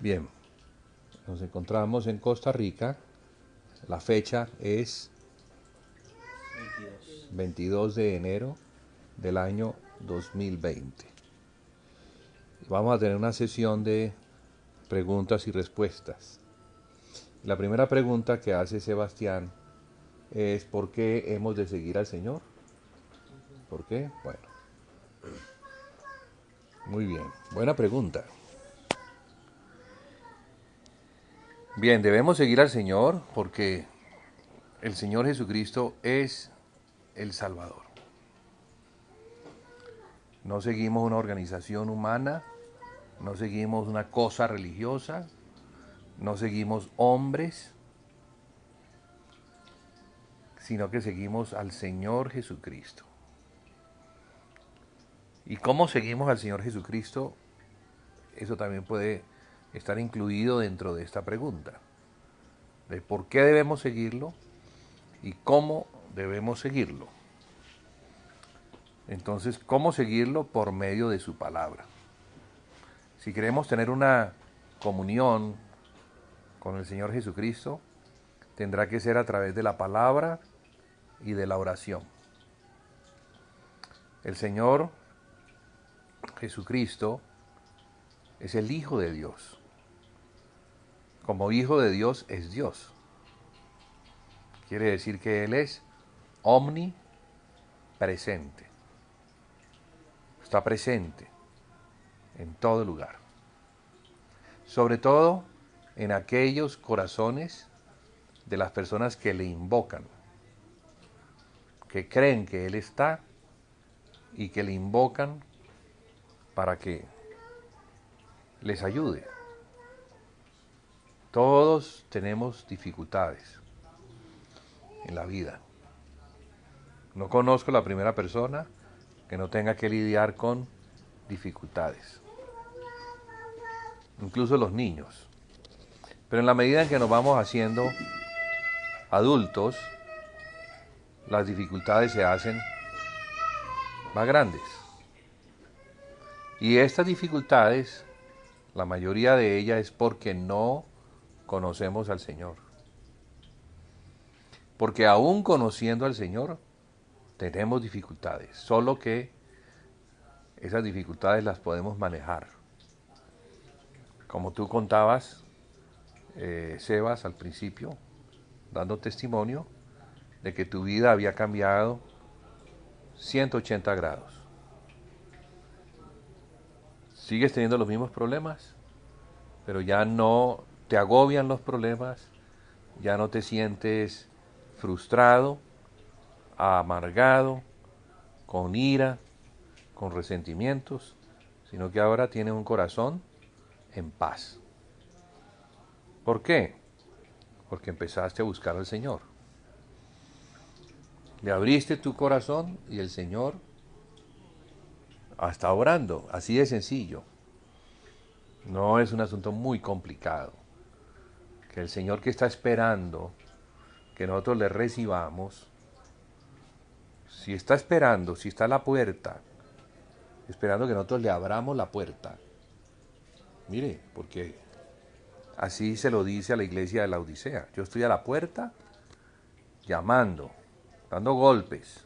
Bien, nos encontramos en Costa Rica. La fecha es 22 de enero del año 2020. Vamos a tener una sesión de preguntas y respuestas. La primera pregunta que hace Sebastián es ¿por qué hemos de seguir al Señor? ¿Por qué? Bueno, muy bien, buena pregunta. Bien, debemos seguir al Señor porque el Señor Jesucristo es el Salvador. No seguimos una organización humana, no seguimos una cosa religiosa, no seguimos hombres, sino que seguimos al Señor Jesucristo. ¿Y cómo seguimos al Señor Jesucristo? Eso también puede estar incluido dentro de esta pregunta, de por qué debemos seguirlo y cómo debemos seguirlo. Entonces, ¿cómo seguirlo? Por medio de su palabra. Si queremos tener una comunión con el Señor Jesucristo, tendrá que ser a través de la palabra y de la oración. El Señor Jesucristo es el Hijo de Dios. Como Hijo de Dios es Dios. Quiere decir que Él es omnipresente. Está presente en todo lugar. Sobre todo en aquellos corazones de las personas que le invocan, que creen que Él está y que le invocan para que les ayude. Todos tenemos dificultades en la vida. No conozco la primera persona que no tenga que lidiar con dificultades. Incluso los niños. Pero en la medida en que nos vamos haciendo adultos, las dificultades se hacen más grandes. Y estas dificultades, la mayoría de ellas es porque no conocemos al Señor. Porque aún conociendo al Señor, tenemos dificultades. Solo que esas dificultades las podemos manejar. Como tú contabas, Sebas, al principio, dando testimonio de que tu vida había cambiado 180 grados. Sigues teniendo los mismos problemas, pero ya no te agobian los problemas, ya no te sientes frustrado, amargado, con ira, con resentimientos, sino que ahora tienes un corazón en paz. ¿Por qué? Porque empezaste a buscar al Señor. Le abriste tu corazón y el Señor está orando, así de sencillo. No es un asunto muy complicado. Que el Señor que está esperando que nosotros le recibamos, si está esperando, si está a la puerta, esperando que nosotros le abramos la puerta. Mire, porque así se lo dice a la iglesia de la Odisea. Yo estoy a la puerta llamando, dando golpes,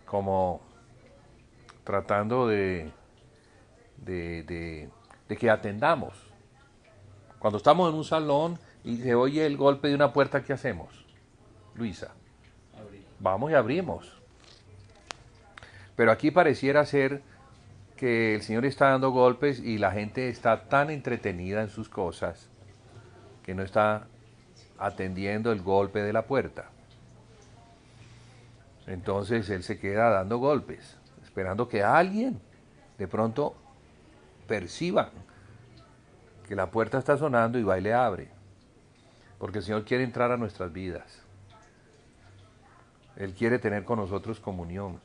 como tratando de que atendamos. Cuando estamos en un salón y se oye el golpe de una puerta, ¿qué hacemos? Luisa, vamos y abrimos. Pero aquí pareciera ser que el Señor está dando golpes y la gente está tan entretenida en sus cosas que no está atendiendo el golpe de la puerta. Entonces Él se queda dando golpes, esperando que alguien de pronto perciba que la puerta está sonando y va y le abre. Porque el Señor quiere entrar a nuestras vidas. Él quiere tener con nosotros comunión.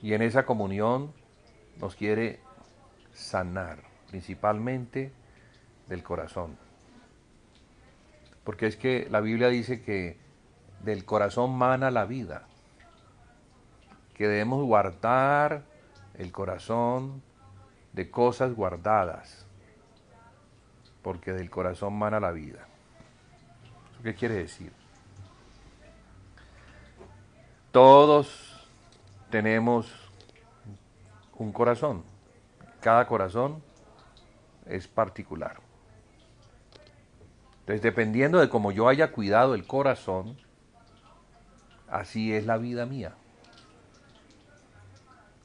Y en esa comunión nos quiere sanar, principalmente del corazón. Porque es que la Biblia dice que del corazón mana la vida. Que debemos guardar el corazón de cosas guardadas, porque del corazón mana la vida. ¿Eso qué quiere decir? Todos tenemos un corazón. Cada corazón es particular. Entonces, dependiendo de cómo yo haya cuidado el corazón, así es la vida mía.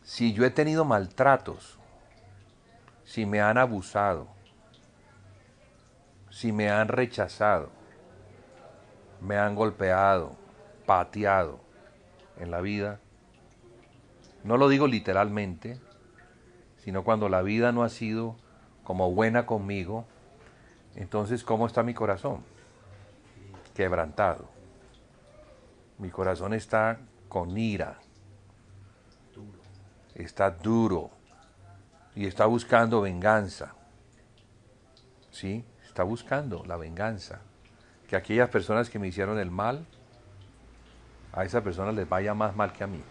Si yo he tenido maltratos, si me han abusado, si me han rechazado, me han golpeado, pateado en la vida, no lo digo literalmente, sino cuando la vida no ha sido como buena conmigo, entonces ¿cómo está mi corazón? Quebrantado. Mi corazón está con ira, está duro y está buscando venganza. ¿Sí? Está buscando la venganza. Que aquellas personas que me hicieron el mal, a esas personas les vaya más mal que a mí.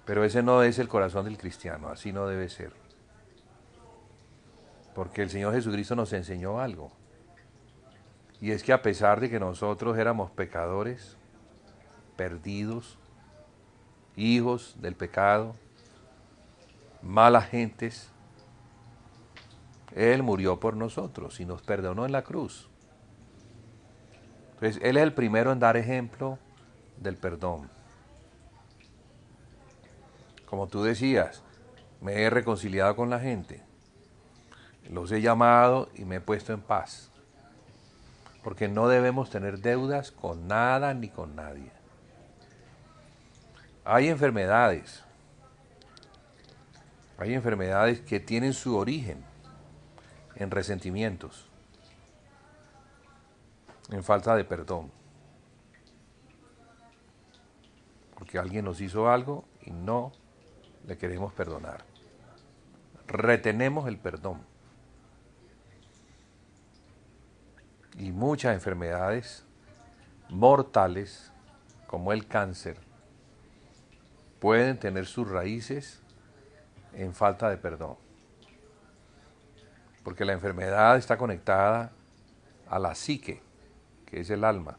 Pero ese no es el corazón del cristiano, así no debe ser. Porque el Señor Jesucristo nos enseñó algo. Y es que a pesar de que nosotros éramos pecadores, perdidos, hijos del pecado, malas gentes, Él murió por nosotros y nos perdonó en la cruz. Entonces, Él es el primero en dar ejemplo del perdón. Como tú decías, me he reconciliado con la gente, los he llamado y me he puesto en paz. Porque no debemos tener deudas con nada ni con nadie. Hay enfermedades que tienen su origen en resentimientos, en falta de perdón. Porque alguien nos hizo algo y no le queremos perdonar. Retenemos el perdón. Y muchas enfermedades mortales, como el cáncer, pueden tener sus raíces en falta de perdón. Porque la enfermedad está conectada a la psique, que es el alma,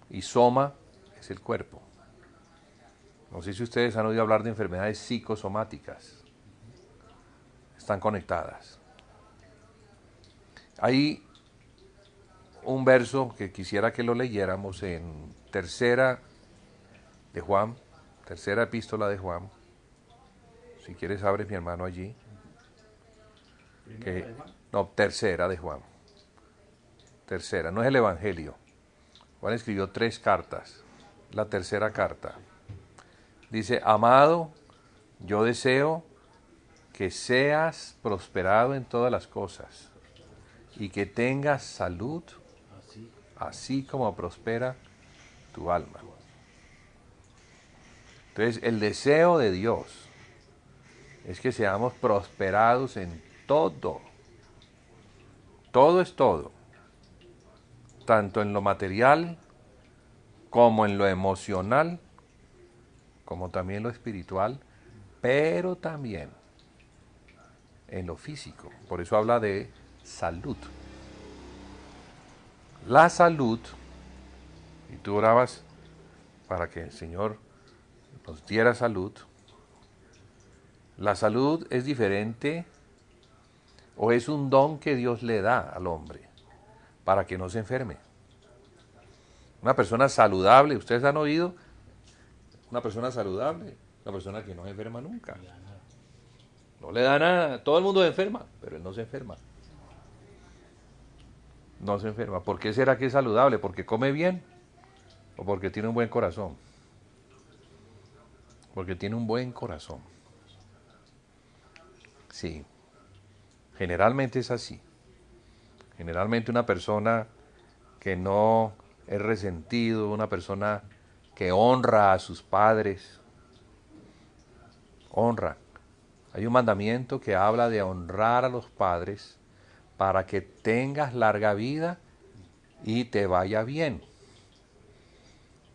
y soma es el cuerpo. No sé si ustedes han oído hablar de enfermedades psicosomáticas. Están conectadas. Hay un verso que quisiera que lo leyéramos en tercera epístola de Juan. Si quieres abres, mi hermano, allí. Tercera de Juan. Tercera, no es el Evangelio. Juan escribió 3 cartas. La tercera carta. Dice, amado, yo deseo que seas prosperado en todas las cosas y que tengas salud, así como prospera tu alma. Entonces, el deseo de Dios es que seamos prosperados en todo. Todo es todo. Tanto en lo material, como en lo emocional, como también lo espiritual, pero también en lo físico. Por eso habla de salud. La salud, y tú orabas para que el Señor nos diera salud. La salud es diferente o es un don que Dios le da al hombre para que no se enferme. Una persona saludable, ustedes han oído, una persona saludable, una persona que no se enferma nunca. No le da nada, todo el mundo se enferma, pero él no se enferma. No se enferma. ¿Por qué será que es saludable? ¿Porque come bien o porque tiene un buen corazón? Porque tiene un buen corazón. Sí, generalmente es así. Generalmente una persona que no es resentido, una persona que honra a sus padres, honra. Hay un mandamiento que habla de honrar a los padres para que tengas larga vida y te vaya bien.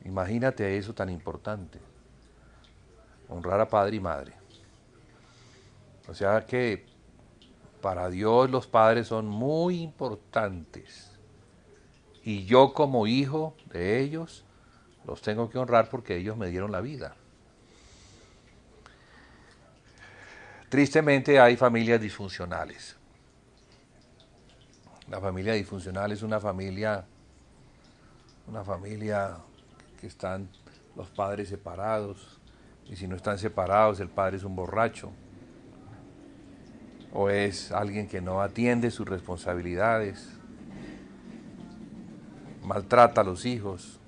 Imagínate eso tan importante. honrar a padre y madre. O sea que para Dios los padres son muy importantes. Y yo como hijo de ellos los tengo que honrar porque ellos me dieron la vida. Tristemente hay familias disfuncionales. La familia disfuncional es una familia que están los padres separados, y si no están separados el padre es un borracho, o es alguien que no atiende sus responsabilidades, maltrata a los hijos.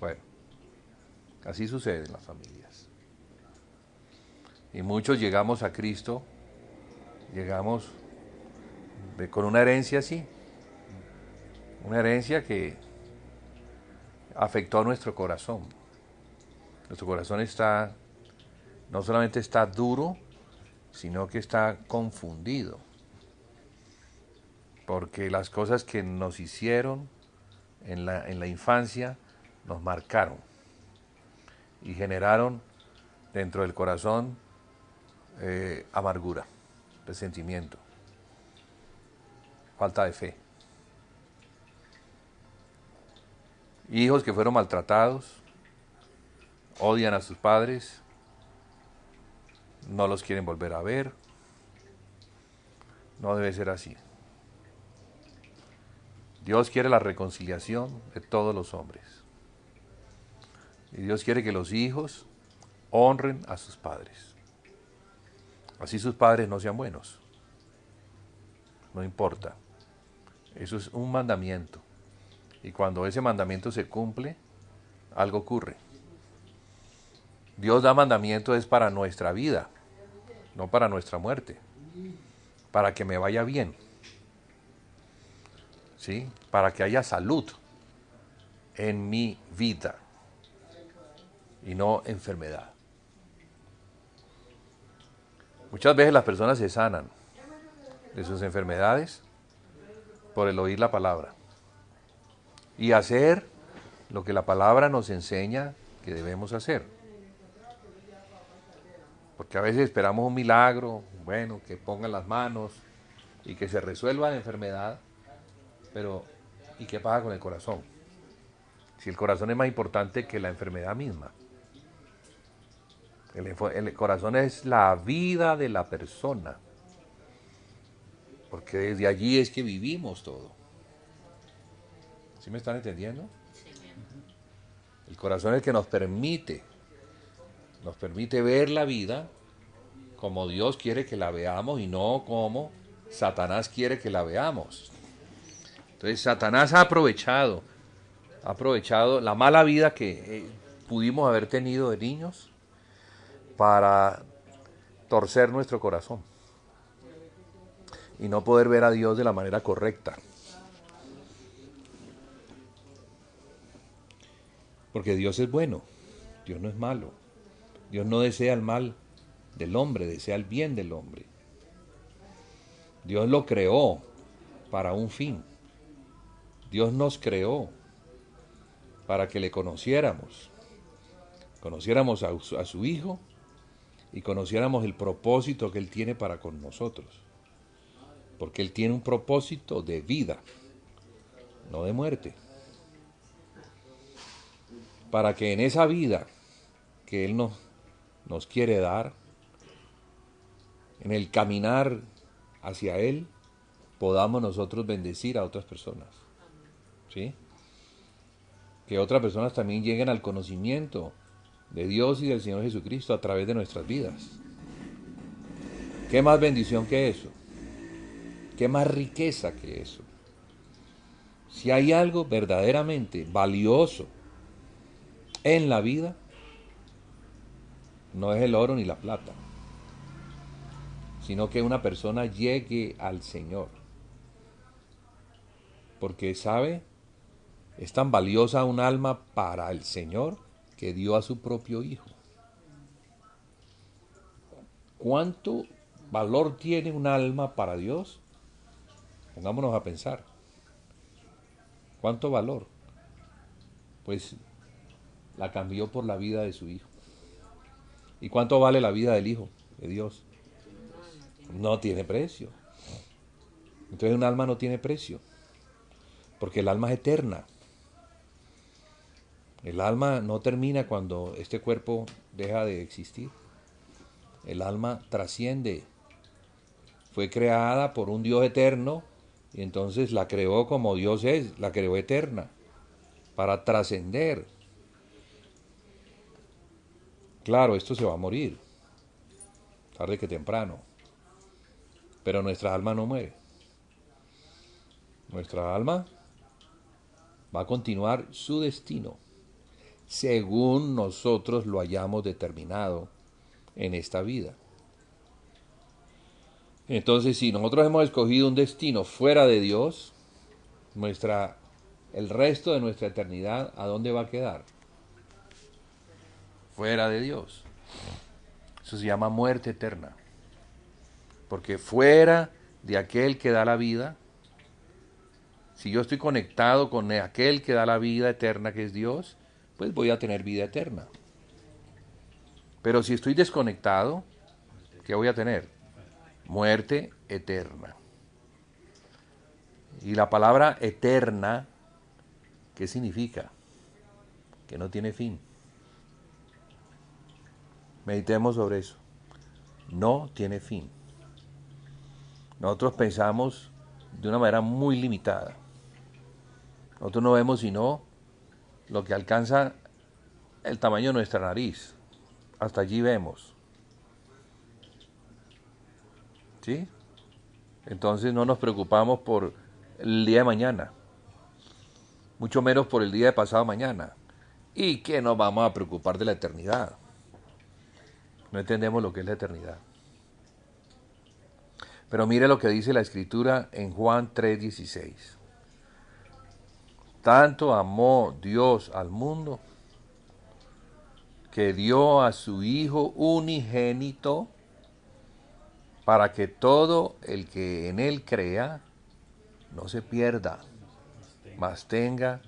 Bueno, así sucede en las familias. Y muchos llegamos a Cristo, llegamos con una herencia así, una herencia que afectó nuestro corazón. Nuestro corazón está, no solamente está duro, sino que está confundido. Porque las cosas que nos hicieron en la infancia nos marcaron y generaron dentro del corazón amargura, resentimiento, falta de fe. Hijos que fueron maltratados, odian a sus padres, no los quieren volver a ver. No debe ser así. Dios quiere la reconciliación de todos los hombres. Y Dios quiere que los hijos honren a sus padres. Así sus padres no sean buenos. No importa. Eso es un mandamiento. Y cuando ese mandamiento se cumple, algo ocurre. Dios da mandamiento es para nuestra vida, no para nuestra muerte. Para que me vaya bien. ¿Sí? Para que haya salud en mi vida y no enfermedad. Muchas veces las personas se sanan de sus enfermedades por el oír la palabra y hacer lo que la palabra nos enseña que debemos hacer. Porque a veces esperamos un milagro, bueno, que pongan las manos y que se resuelva la enfermedad, pero ¿y qué pasa con el corazón? Si el corazón es más importante que la enfermedad misma. El corazón es la vida de la persona, porque desde allí es que vivimos todo. ¿Sí me están entendiendo? El corazón es el que nos permite ver la vida como Dios quiere que la veamos y no como Satanás quiere que la veamos. Entonces Satanás ha aprovechado la mala vida que pudimos haber tenido de niños para torcer nuestro corazón y no poder ver a Dios de la manera correcta. Porque Dios es bueno, Dios no es malo. Dios no desea el mal del hombre, desea el bien del hombre. Dios lo creó para un fin. Dios nos creó para que le conociéramos a su Hijo y conociéramos el propósito que Él tiene para con nosotros. Porque Él tiene un propósito de vida, no de muerte. Para que en esa vida que Él nos quiere dar, en el caminar hacia Él, podamos nosotros bendecir a otras personas. ¿Sí? Que otras personas también lleguen al conocimiento de Dios y del Señor Jesucristo a través de nuestras vidas. ¿Qué más bendición que eso? ¿Qué más riqueza que eso? Si hay algo verdaderamente valioso en la vida, no es el oro ni la plata, sino que una persona llegue al Señor. Porque sabe, es tan valiosa un alma para el Señor que dio a su propio Hijo. ¿Cuánto valor tiene un alma para Dios? Pongámonos a pensar. ¿Cuánto valor? Pues la cambió por la vida de su Hijo. ¿Y cuánto vale la vida del Hijo de Dios? No tiene precio. Entonces un alma no tiene precio, porque el alma es eterna. El alma no termina cuando este cuerpo deja de existir. El alma trasciende. Fue creada por un Dios eterno y entonces la creó como Dios es, la creó eterna, para trascender. Claro, esto se va a morir, tarde que temprano, pero nuestra alma no muere. Nuestra alma va a continuar su destino, según nosotros lo hayamos determinado en esta vida. Entonces, si nosotros hemos escogido un destino fuera de Dios, el resto de nuestra eternidad, ¿a dónde va a quedar? Fuera de Dios. Eso se llama muerte eterna. Porque fuera de aquel que da la vida, si yo estoy conectado con aquel que da la vida eterna, que es Dios, pues voy a tener vida eterna. Pero si estoy desconectado, ¿qué voy a tener? Muerte eterna. Y la palabra eterna, ¿qué significa? Que no tiene fin. Meditemos sobre eso. No tiene fin. Nosotros pensamos de una manera muy limitada. Nosotros no vemos sino lo que alcanza el tamaño de nuestra nariz. Hasta allí vemos. ¿Sí? Entonces no nos preocupamos por el día de mañana. Mucho menos por el día de pasado mañana. ¿Y qué nos vamos a preocupar de la eternidad? No entendemos lo que es la eternidad. Pero mire lo que dice la Escritura en Juan 3:16. Tanto amó Dios al mundo que dio a su Hijo unigénito para que todo el que en Él crea no se pierda, mas tenga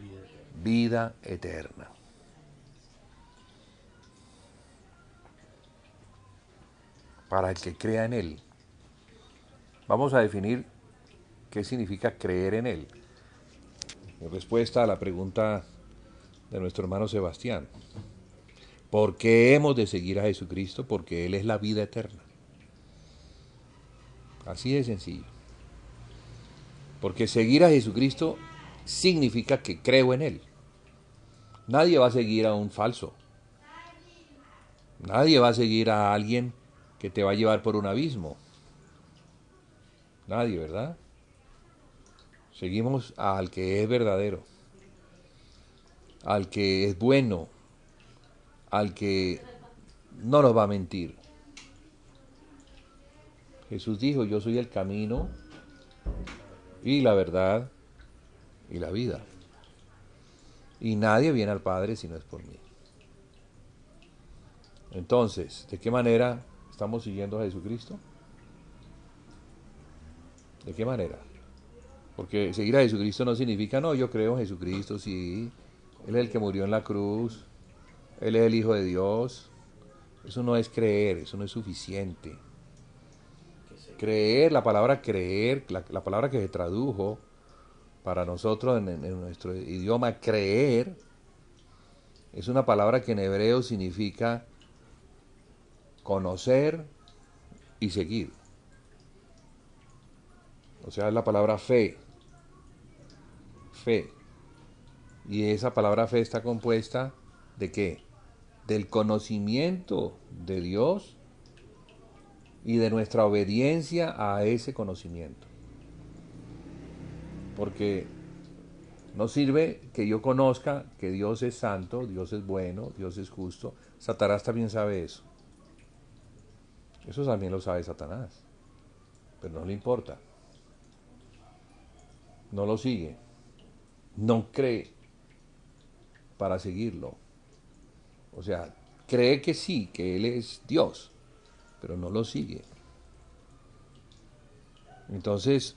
vida eterna. Para el que crea en Él. Vamos a definir qué significa creer en Él. En respuesta a la pregunta de nuestro hermano Sebastián. ¿Por qué hemos de seguir a Jesucristo? Porque Él es la vida eterna. Así de sencillo. Porque seguir a Jesucristo significa que creo en Él. Nadie va a seguir a un falso. Nadie va a seguir a alguien que te va a llevar por un abismo. Nadie, ¿verdad? Seguimos al que es verdadero, al que es bueno, al que no nos va a mentir. Jesús dijo, yo soy el camino y la verdad y la vida. Y nadie viene al Padre si no es por mí. Entonces, ¿de qué manera estamos siguiendo a Jesucristo? ¿De qué manera? Porque seguir a Jesucristo no significa, no, yo creo en Jesucristo, sí. Él es el que murió en la cruz. Él es el Hijo de Dios. Eso no es creer, eso no es suficiente. Creer, la palabra creer, la palabra que se tradujo para nosotros en nuestro idioma, creer, es una palabra que en hebreo significa conocer y seguir. O sea, es la palabra fe. Fe. Y esa palabra fe está compuesta ¿de qué? Del conocimiento de Dios y de nuestra obediencia a ese conocimiento. Porque no sirve que yo conozca que Dios es santo, Dios es bueno, Dios es justo. Satanás también sabe eso. Eso también lo sabe Satanás. Pero no le importa. No lo sigue. No cree para seguirlo. O sea, cree que sí, que Él es Dios, pero no lo sigue. Entonces,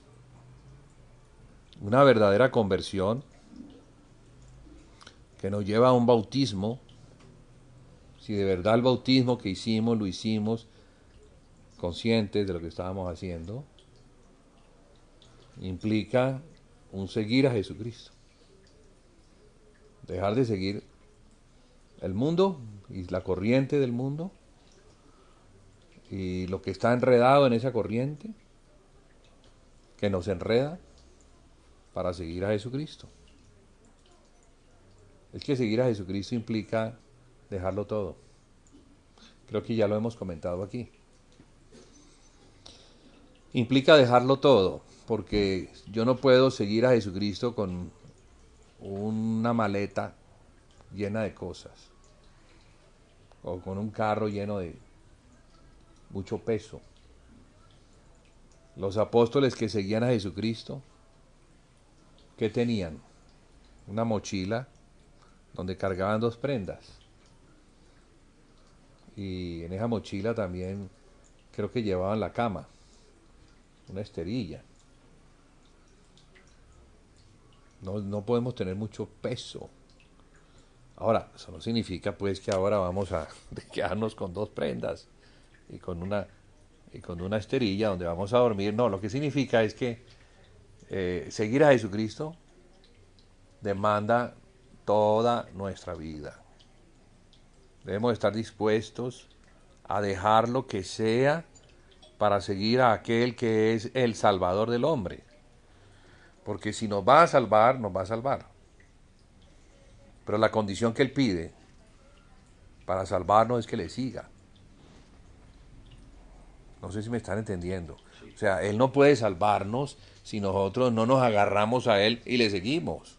una verdadera conversión que nos lleva a un bautismo si de verdad el bautismo que hicimos, lo hicimos conscientes de lo que estábamos haciendo, implica un seguir a Jesucristo. Dejar de seguir el mundo y la corriente del mundo y lo que está enredado en esa corriente que nos enreda para seguir a Jesucristo. Es que seguir a Jesucristo implica dejarlo todo. Creo que ya lo hemos comentado aquí. Implica dejarlo todo, porque yo no puedo seguir a Jesucristo con una maleta llena de cosas, o con un carro lleno de mucho peso. Los apóstoles que seguían a Jesucristo, ¿qué tenían? Una mochila donde cargaban 2 prendas. Y en esa mochila también creo que llevaban la cama, una esterilla. No podemos tener mucho peso. Ahora, eso no significa pues que ahora vamos a quedarnos con 2 prendas y con una esterilla donde vamos a dormir. No, lo que significa es que seguir a Jesucristo demanda toda nuestra vida. Debemos estar dispuestos a dejar lo que sea para seguir a aquel que es el Salvador del hombre. Porque si nos va a salvar, nos va a salvar. Pero la condición que Él pide para salvarnos es que le siga. No sé si me están entendiendo. O sea, Él no puede salvarnos si nosotros no nos agarramos a Él y le seguimos.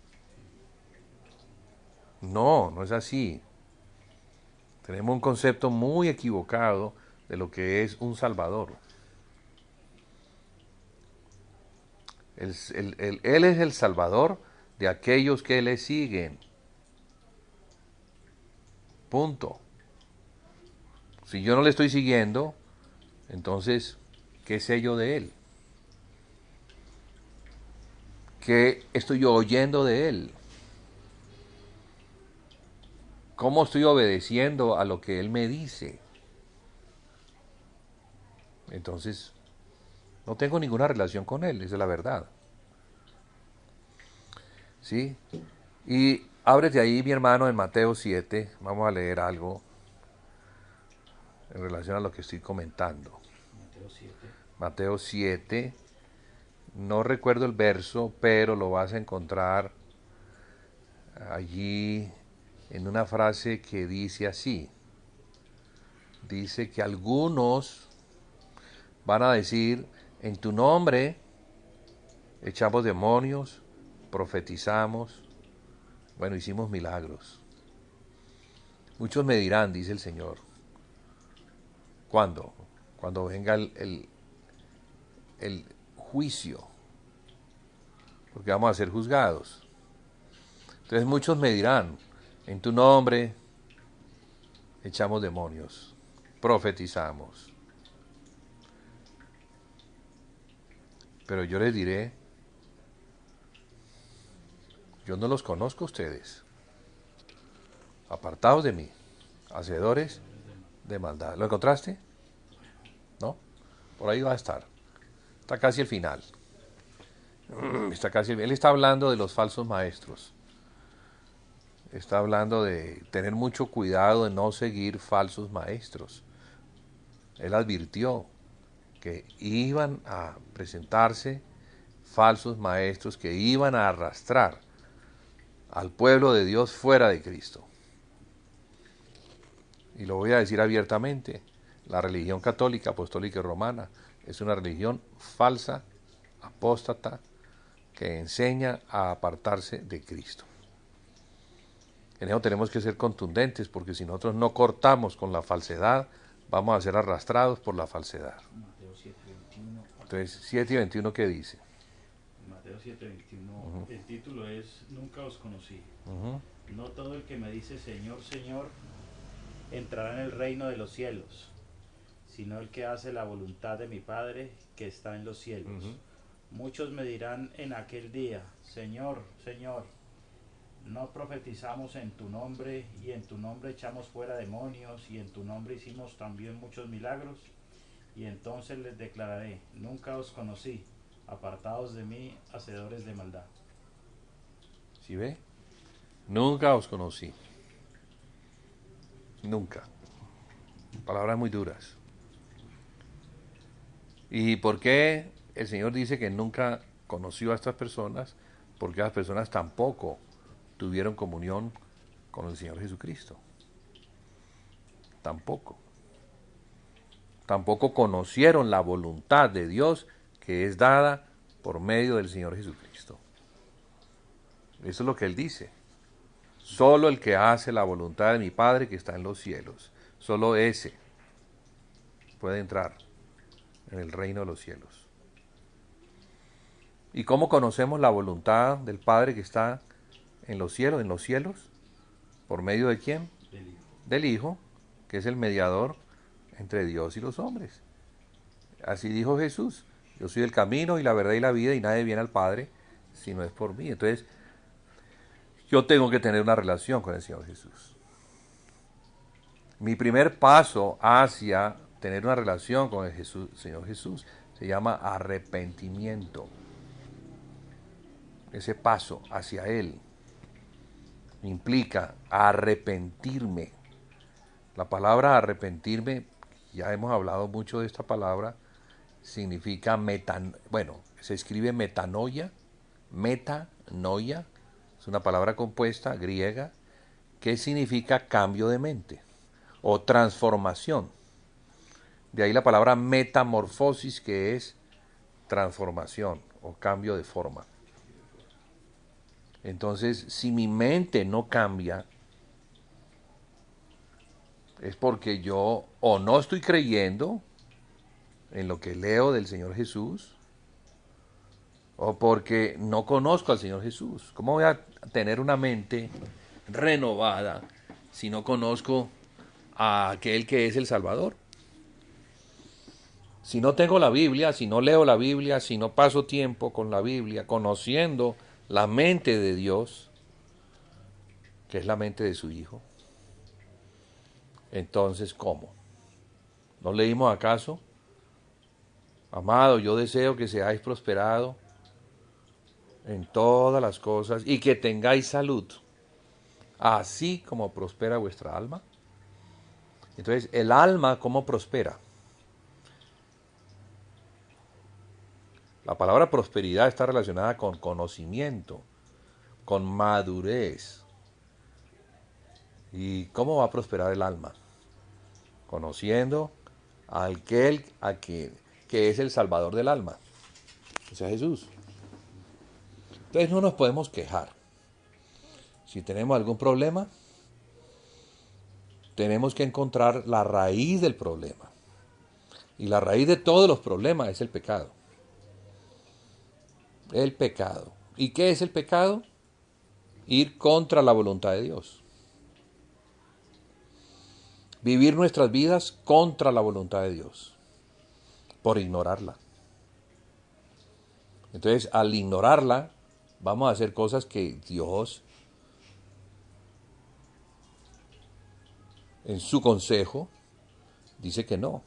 No, no es así. Tenemos un concepto muy equivocado de lo que es un Salvador. Él es el Salvador de aquellos que le siguen. Punto. Si yo no le estoy siguiendo, entonces, ¿qué sé yo de Él? ¿Qué estoy yo oyendo de Él? ¿Cómo estoy obedeciendo a lo que Él me dice? Entonces, no tengo ninguna relación con Él, esa es la verdad. ¿Sí? Y ábrete ahí, mi hermano, en Mateo 7. Vamos a leer algo en relación a lo que estoy comentando. Mateo 7. Mateo 7. No recuerdo el verso, pero lo vas a encontrar allí en una frase que dice así. Dice que algunos van a decir, en tu nombre echamos demonios, profetizamos, bueno, hicimos milagros. Muchos me dirán, dice el Señor, ¿cuándo? Cuando venga el juicio, porque vamos a ser juzgados. Entonces muchos me dirán, en tu nombre echamos demonios, profetizamos. Pero yo les diré, yo no los conozco a ustedes. Apartados de mí, hacedores de maldad. ¿Lo encontraste? ¿No? Por ahí va a estar. Está casi el final. Él está hablando de los falsos maestros. Está hablando de tener mucho cuidado de no seguir falsos maestros. Él advirtió que iban a presentarse falsos maestros que iban a arrastrar al pueblo de Dios fuera de Cristo. Y lo voy a decir abiertamente, la religión católica, apostólica y romana es una religión falsa, apóstata, que enseña a apartarse de Cristo. En eso tenemos que ser contundentes, porque si nosotros no cortamos con la falsedad, vamos a ser arrastrados por la falsedad. Mateo 7:21. Entonces, 7 y 21, ¿qué dice? Mateo 7:21. El título es Nunca os conocí. No todo el que me dice Señor, Señor, entrará en el reino de los cielos, sino el que hace la voluntad de mi Padre que está en los cielos. Muchos me dirán en aquel día, Señor, Señor, no profetizamos en tu nombre, y en tu nombre echamos fuera demonios, y en tu nombre hicimos también muchos milagros. Y entonces les declararé, nunca os conocí, apartados de mí, hacedores de maldad. ¿Sí ve? Nunca os conocí. Nunca. Palabras muy duras. ¿Y por qué el Señor dice que nunca conoció a estas personas? Porque las personas tampoco tuvieron comunión con el Señor Jesucristo. Tampoco. Tampoco conocieron la voluntad de Dios que es dada por medio del Señor Jesucristo. Eso es lo que Él dice. Solo el que hace la voluntad de mi Padre que está en los cielos, solo ese puede entrar en el reino de los cielos. ¿Y cómo conocemos la voluntad del Padre que está en los cielos? ¿En los cielos? ¿Por medio de quién? Del Hijo, que es el mediador entre Dios y los hombres. Así dijo Jesús: yo soy el camino y la verdad y la vida, y nadie viene al Padre si no es por mí. Entonces, yo tengo que tener una relación con el Señor Jesús. Mi primer paso hacia tener una relación con el Señor Jesús se llama arrepentimiento. Ese paso hacia Él implica arrepentirme. La palabra arrepentirme, ya hemos hablado mucho de esta palabra, significa se escribe metanoia, es una palabra compuesta griega que significa cambio de mente o transformación. De ahí la palabra metamorfosis, que es transformación o cambio de forma. Entonces, si mi mente no cambia, es porque yo o no estoy creyendo en lo que leo del Señor Jesús, o porque no conozco al Señor Jesús. ¿Cómo voy a tener una mente renovada si no conozco a aquel que es el Salvador? Si no tengo la Biblia, si no leo la Biblia, si no paso tiempo con la Biblia, conociendo la mente de Dios, que es la mente de su Hijo, entonces, ¿cómo? ¿No leímos acaso? Amado, yo deseo que seáis prosperados en todas las cosas y que tengáis salud, así como prospera vuestra alma. Entonces, el alma, ¿cómo prospera? La palabra prosperidad está relacionada con conocimiento, con madurez. ¿Y cómo va a prosperar el alma? Conociendo a aquel que es el Salvador del alma, o sea, Jesús. Entonces no nos podemos quejar. Si tenemos algún problema, tenemos que encontrar la raíz del problema. Y la raíz de todos los problemas es el pecado. El pecado. ¿Y qué es el pecado? Ir contra la voluntad de Dios. Vivir nuestras vidas contra la voluntad de Dios, por ignorarla. Entonces, al ignorarla, vamos a hacer cosas que Dios, en su consejo, dice que no.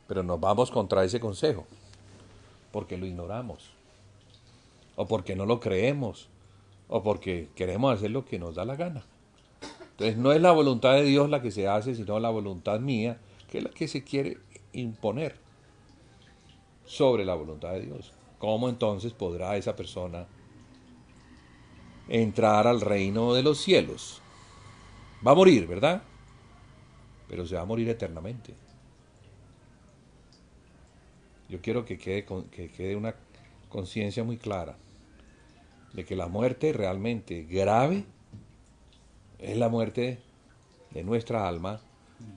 Pero nos vamos contra ese consejo, porque lo ignoramos, o porque no lo creemos, o porque queremos hacer lo que nos da la gana. Entonces no es la voluntad de Dios la que se hace, sino la voluntad mía, que es la que se quiere imponer sobre la voluntad de Dios. ¿Cómo entonces podrá esa persona entrar al reino de los cielos? Va a morir, ¿verdad? Pero se va a morir eternamente. Yo quiero que quede una conciencia muy clara de que la muerte realmente grave es la muerte de nuestra alma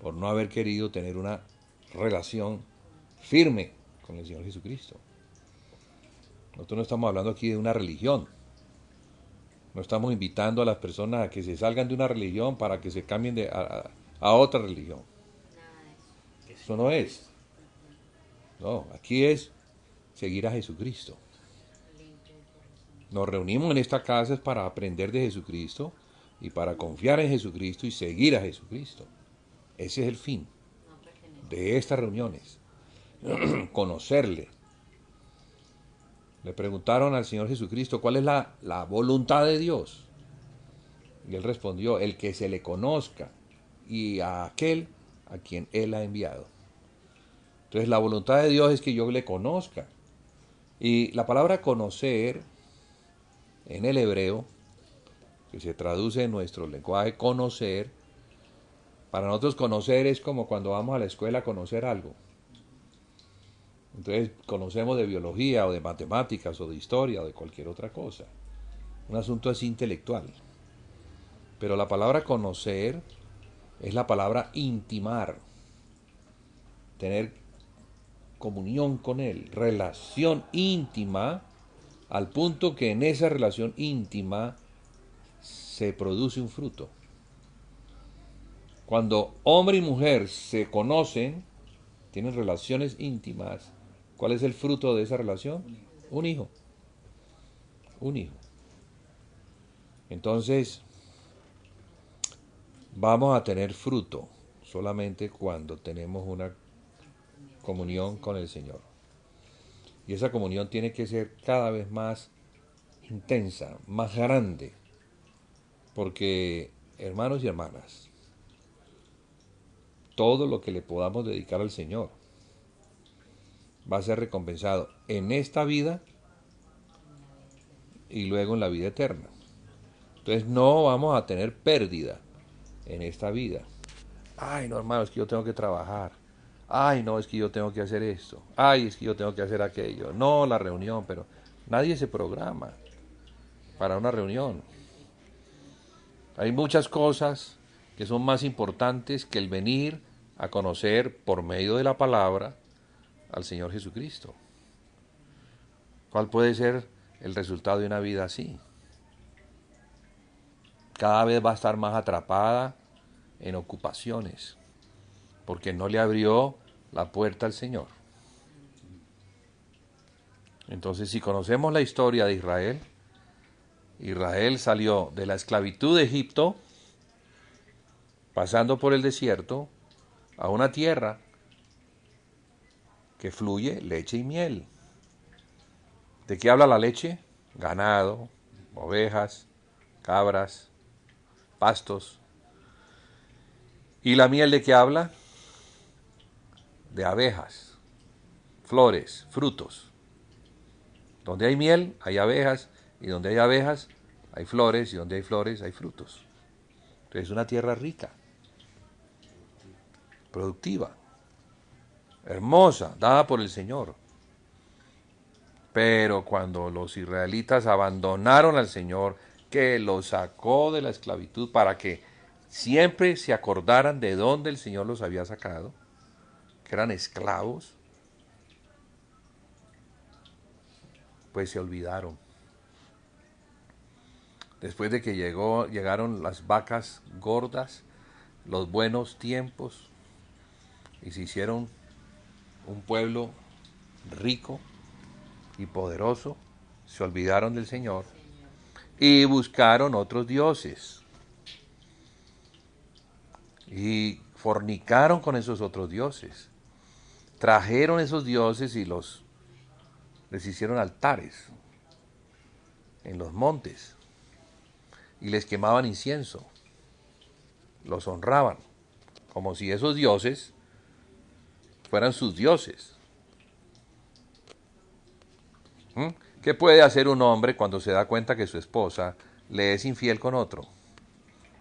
por no haber querido tener una relación firme con el Señor Jesucristo. Nosotros no estamos hablando aquí de una religión. No estamos invitando a las personas a que se salgan de una religión para que se cambien a otra religión. Eso no es. No, aquí es seguir a Jesucristo. Nos reunimos en esta casa para aprender de Jesucristo y para confiar en Jesucristo y seguir a Jesucristo. Ese es el fin de estas reuniones. Conocerle. Le preguntaron al Señor Jesucristo, ¿cuál es la voluntad de Dios? Y él respondió, el que se le conozca y a aquel a quien él ha enviado. Entonces la voluntad de Dios es que yo le conozca. Y la palabra conocer en el hebreo, que se traduce en nuestro lenguaje conocer, para nosotros conocer es como cuando vamos a la escuela a conocer algo. Entonces conocemos de biología o de matemáticas o de historia o de cualquier otra cosa. Un asunto así intelectual. Pero la palabra conocer es la palabra intimar. Tener comunión con Él, relación íntima, al punto que en esa relación íntima se produce un fruto. Cuando hombre y mujer se conocen, tienen relaciones íntimas, ¿cuál es el fruto de esa relación? Un hijo. Un hijo. Entonces, vamos a tener fruto solamente cuando tenemos una comunión con el Señor. Y esa comunión tiene que ser cada vez más intensa, más grande. Porque, hermanos y hermanas, todo lo que le podamos dedicar al Señor va a ser recompensado en esta vida y luego en la vida eterna. Entonces no vamos a tener pérdida en esta vida. Ay, no, hermano, es que yo tengo que trabajar. Ay, no, es que yo tengo que hacer esto. Ay, es que yo tengo que hacer aquello. No, la reunión, pero nadie se programa para una reunión. Hay muchas cosas que son más importantes que el venir a conocer por medio de la palabra al Señor Jesucristo. ¿Cuál puede ser el resultado de una vida así? Cada vez va a estar más atrapada en ocupaciones, porque no le abrió la puerta al Señor. Entonces, si conocemos la historia de Israel, Israel salió de la esclavitud de Egipto, pasando por el desierto, a una tierra que fluye leche y miel. ¿De qué habla la leche? Ganado, ovejas, cabras, pastos. ¿Y la miel de qué habla? De abejas, flores, frutos. Donde hay miel, hay abejas, y donde hay abejas, hay flores, y donde hay flores, hay frutos. Entonces es una tierra rica, productiva, hermosa, dada por el Señor. Pero cuando los israelitas abandonaron al Señor, que los sacó de la esclavitud para que siempre se acordaran de dónde el Señor los había sacado, que eran esclavos, pues se olvidaron. Después de que llegaron las vacas gordas, los buenos tiempos, y se hicieron un pueblo rico y poderoso, se olvidaron del Señor y buscaron otros dioses. Y fornicaron con esos otros dioses. Trajeron esos dioses y les hicieron altares en los montes. Y les quemaban incienso. Los honraban. Como si esos dioses fueran sus dioses. ¿Qué puede hacer un hombre cuando se da cuenta que su esposa le es infiel con otro?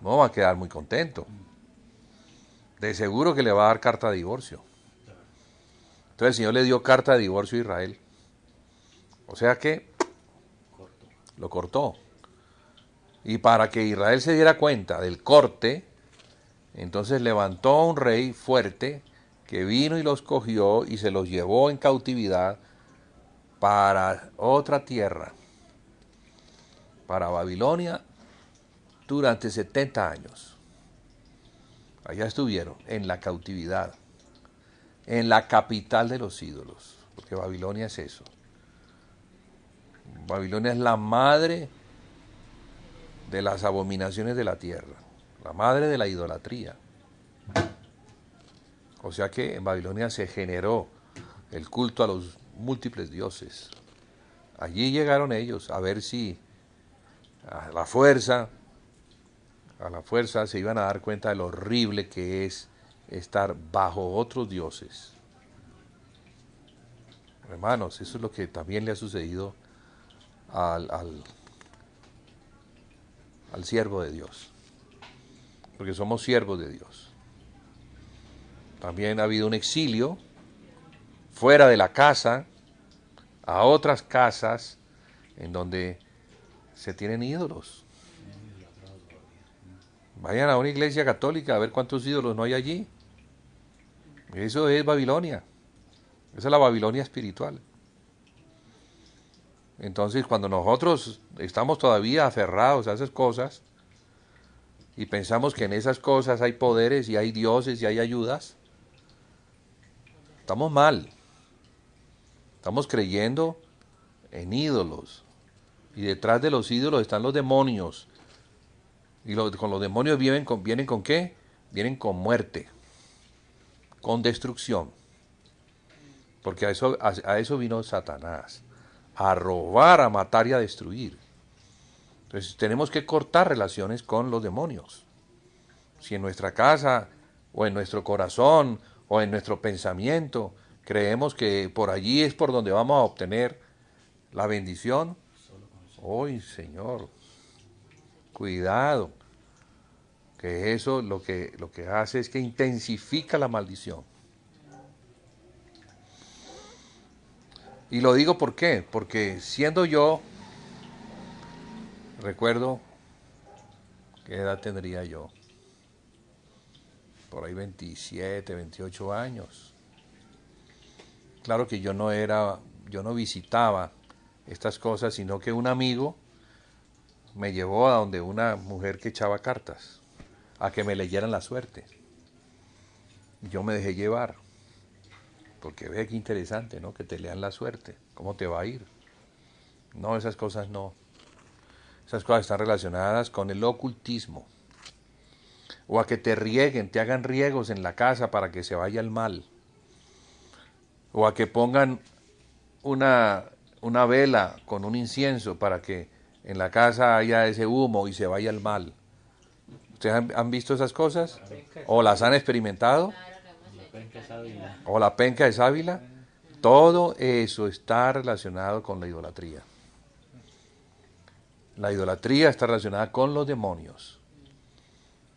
No va a quedar muy contento. De seguro que le va a dar carta de divorcio. Entonces el Señor le dio carta de divorcio a Israel. O sea que lo cortó. Y para que Israel se diera cuenta del corte, entonces levantó un rey fuerte que vino y los cogió y se los llevó en cautividad para otra tierra, para Babilonia, durante 70 años. Allá estuvieron, en la cautividad, en la capital de los ídolos, porque Babilonia es eso. Babilonia es la madre de las abominaciones de la tierra, la madre de la idolatría. O sea que en Babilonia se generó el culto a los múltiples dioses. Allí llegaron ellos a ver si a la fuerza se iban a dar cuenta de lo horrible que es estar bajo otros dioses. Hermanos, eso es lo que también le ha sucedido al siervo de Dios, porque somos siervos de Dios. También ha habido un exilio fuera de la casa, a otras casas en donde se tienen ídolos. Vayan a una iglesia católica a ver cuántos ídolos no hay allí. Eso es Babilonia. Esa es la Babilonia espiritual. Entonces, cuando nosotros estamos todavía aferrados a esas cosas y pensamos que en esas cosas hay poderes y hay dioses y hay ayudas, estamos mal. Estamos creyendo en ídolos. Y detrás de los ídolos están los demonios. Y con los demonios vienen con ¿qué? Vienen con muerte, con destrucción. Porque a eso vino Satanás, a robar, a matar y a destruir. Entonces tenemos que cortar relaciones con los demonios. Si en nuestra casa, o en nuestro corazón, o en nuestro pensamiento, creemos que por allí es por donde vamos a obtener la bendición, ¡ay, Señor! Cuidado, que eso lo que hace es que intensifica la maldición. Y lo digo ¿por qué? Porque siendo yo, recuerdo, ¿qué edad tendría yo? Por ahí 27, 28 años. Claro que yo no visitaba estas cosas, sino que un amigo me llevó a donde una mujer que echaba cartas, a que me leyeran la suerte. Yo me dejé llevar. Porque ve qué interesante, ¿no? Que te lean la suerte. ¿Cómo te va a ir? No, esas cosas no. Esas cosas están relacionadas con el ocultismo. O a que te rieguen, te hagan riegos en la casa para que se vaya el mal. O a que pongan una vela con un incienso para que en la casa haya ese humo y se vaya el mal. ¿Ustedes han visto esas cosas? ¿O las han experimentado? O la penca de sábila. Todo eso está relacionado con la idolatría. La idolatría está relacionada con los demonios.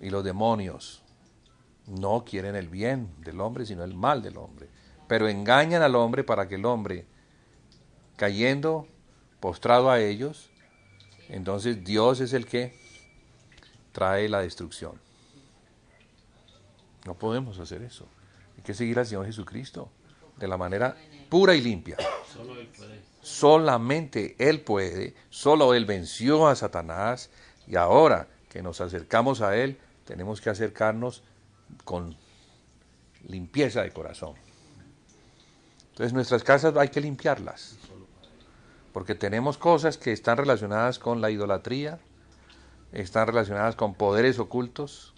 Y los demonios no quieren el bien del hombre, sino el mal del hombre. Pero engañan al hombre para que el hombre, cayendo, postrado a ellos, entonces Dios es el que trae la destrucción. No podemos hacer eso. Hay que seguir al Señor Jesucristo de la manera pura y limpia. Solo Él puede. Solamente Él puede, solo Él venció a Satanás y ahora que nos acercamos a Él, tenemos que acercarnos con limpieza de corazón. Entonces nuestras casas hay que limpiarlas, porque tenemos cosas que están relacionadas con la idolatría, están relacionadas con poderes ocultos,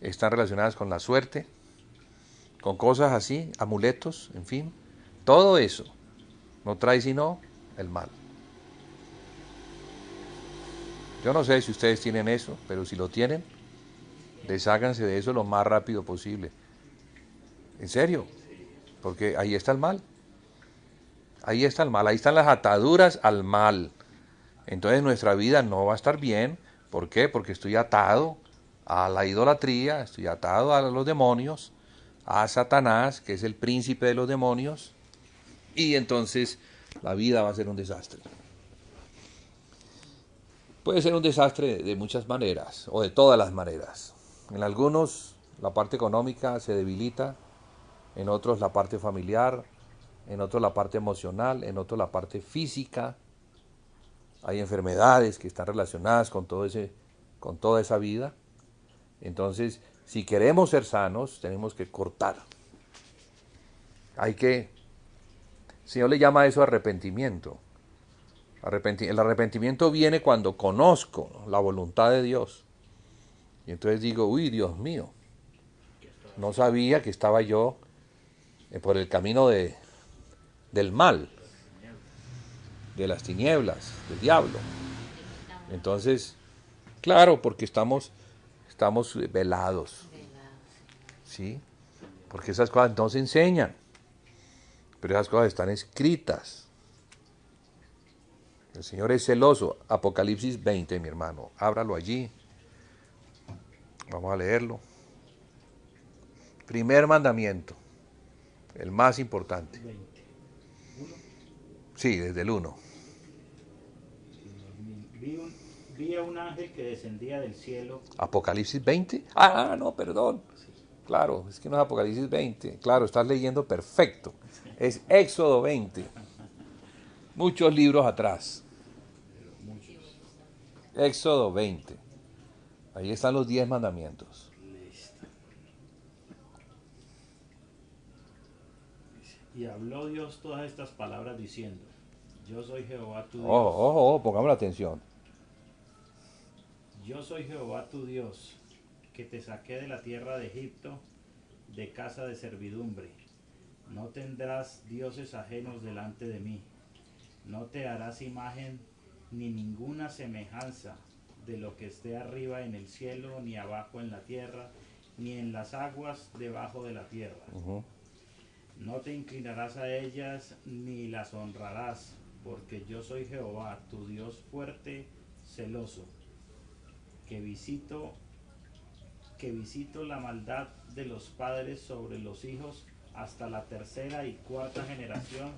están relacionadas con la suerte, con cosas así, amuletos, en fin. Todo eso no trae sino el mal. Yo no sé si ustedes tienen eso, pero si lo tienen, desháganse de eso lo más rápido posible. En serio, porque ahí está el mal. Ahí está el mal, ahí están las ataduras al mal. Entonces nuestra vida no va a estar bien. ¿Por qué? Porque estoy atado a la idolatría, estoy atado a los demonios, a Satanás, que es el príncipe de los demonios, y entonces la vida va a ser un desastre. Puede ser un desastre de muchas maneras, o de todas las maneras. En algunos la parte económica se debilita, en otros la parte familiar, en otros la parte emocional, en otros la parte física. Hay enfermedades que están relacionadas con toda esa vida. Entonces, si queremos ser sanos, tenemos que cortar. El Señor le llama a eso arrepentimiento. El arrepentimiento viene cuando conozco la voluntad de Dios. Y entonces digo, uy, Dios mío, no sabía que estaba yo por el camino del mal, de las tinieblas, del diablo. Entonces, claro, porque estamos velados, ¿sí? Porque esas cosas no se enseñan, pero esas cosas están escritas. El Señor es celoso. Apocalipsis 20, mi hermano. Ábralo allí. Vamos a leerlo. Primer mandamiento, el más importante. 20. Sí, desde el 1. Vi a un ángel que descendía del cielo. Apocalipsis 20. Ah, no, perdón. Claro, es que no es Apocalipsis 20. Claro, estás leyendo perfecto. Es Éxodo 20. Muchos libros atrás. Éxodo 20. Ahí están los 10 mandamientos. Y habló Dios todas estas palabras diciendo: Yo soy Jehová tu Dios. Pongamos la atención. Yo soy Jehová tu Dios, que te saqué de la tierra de Egipto, de casa de servidumbre. No tendrás dioses ajenos delante de mí. No te harás imagen ni ninguna semejanza de lo que esté arriba en el cielo, ni abajo en la tierra, ni en las aguas debajo de la tierra. No te inclinarás a ellas ni las honrarás, porque yo soy Jehová, tu Dios fuerte, celoso, que visito la maldad de los padres sobre los hijos hasta la tercera y cuarta generación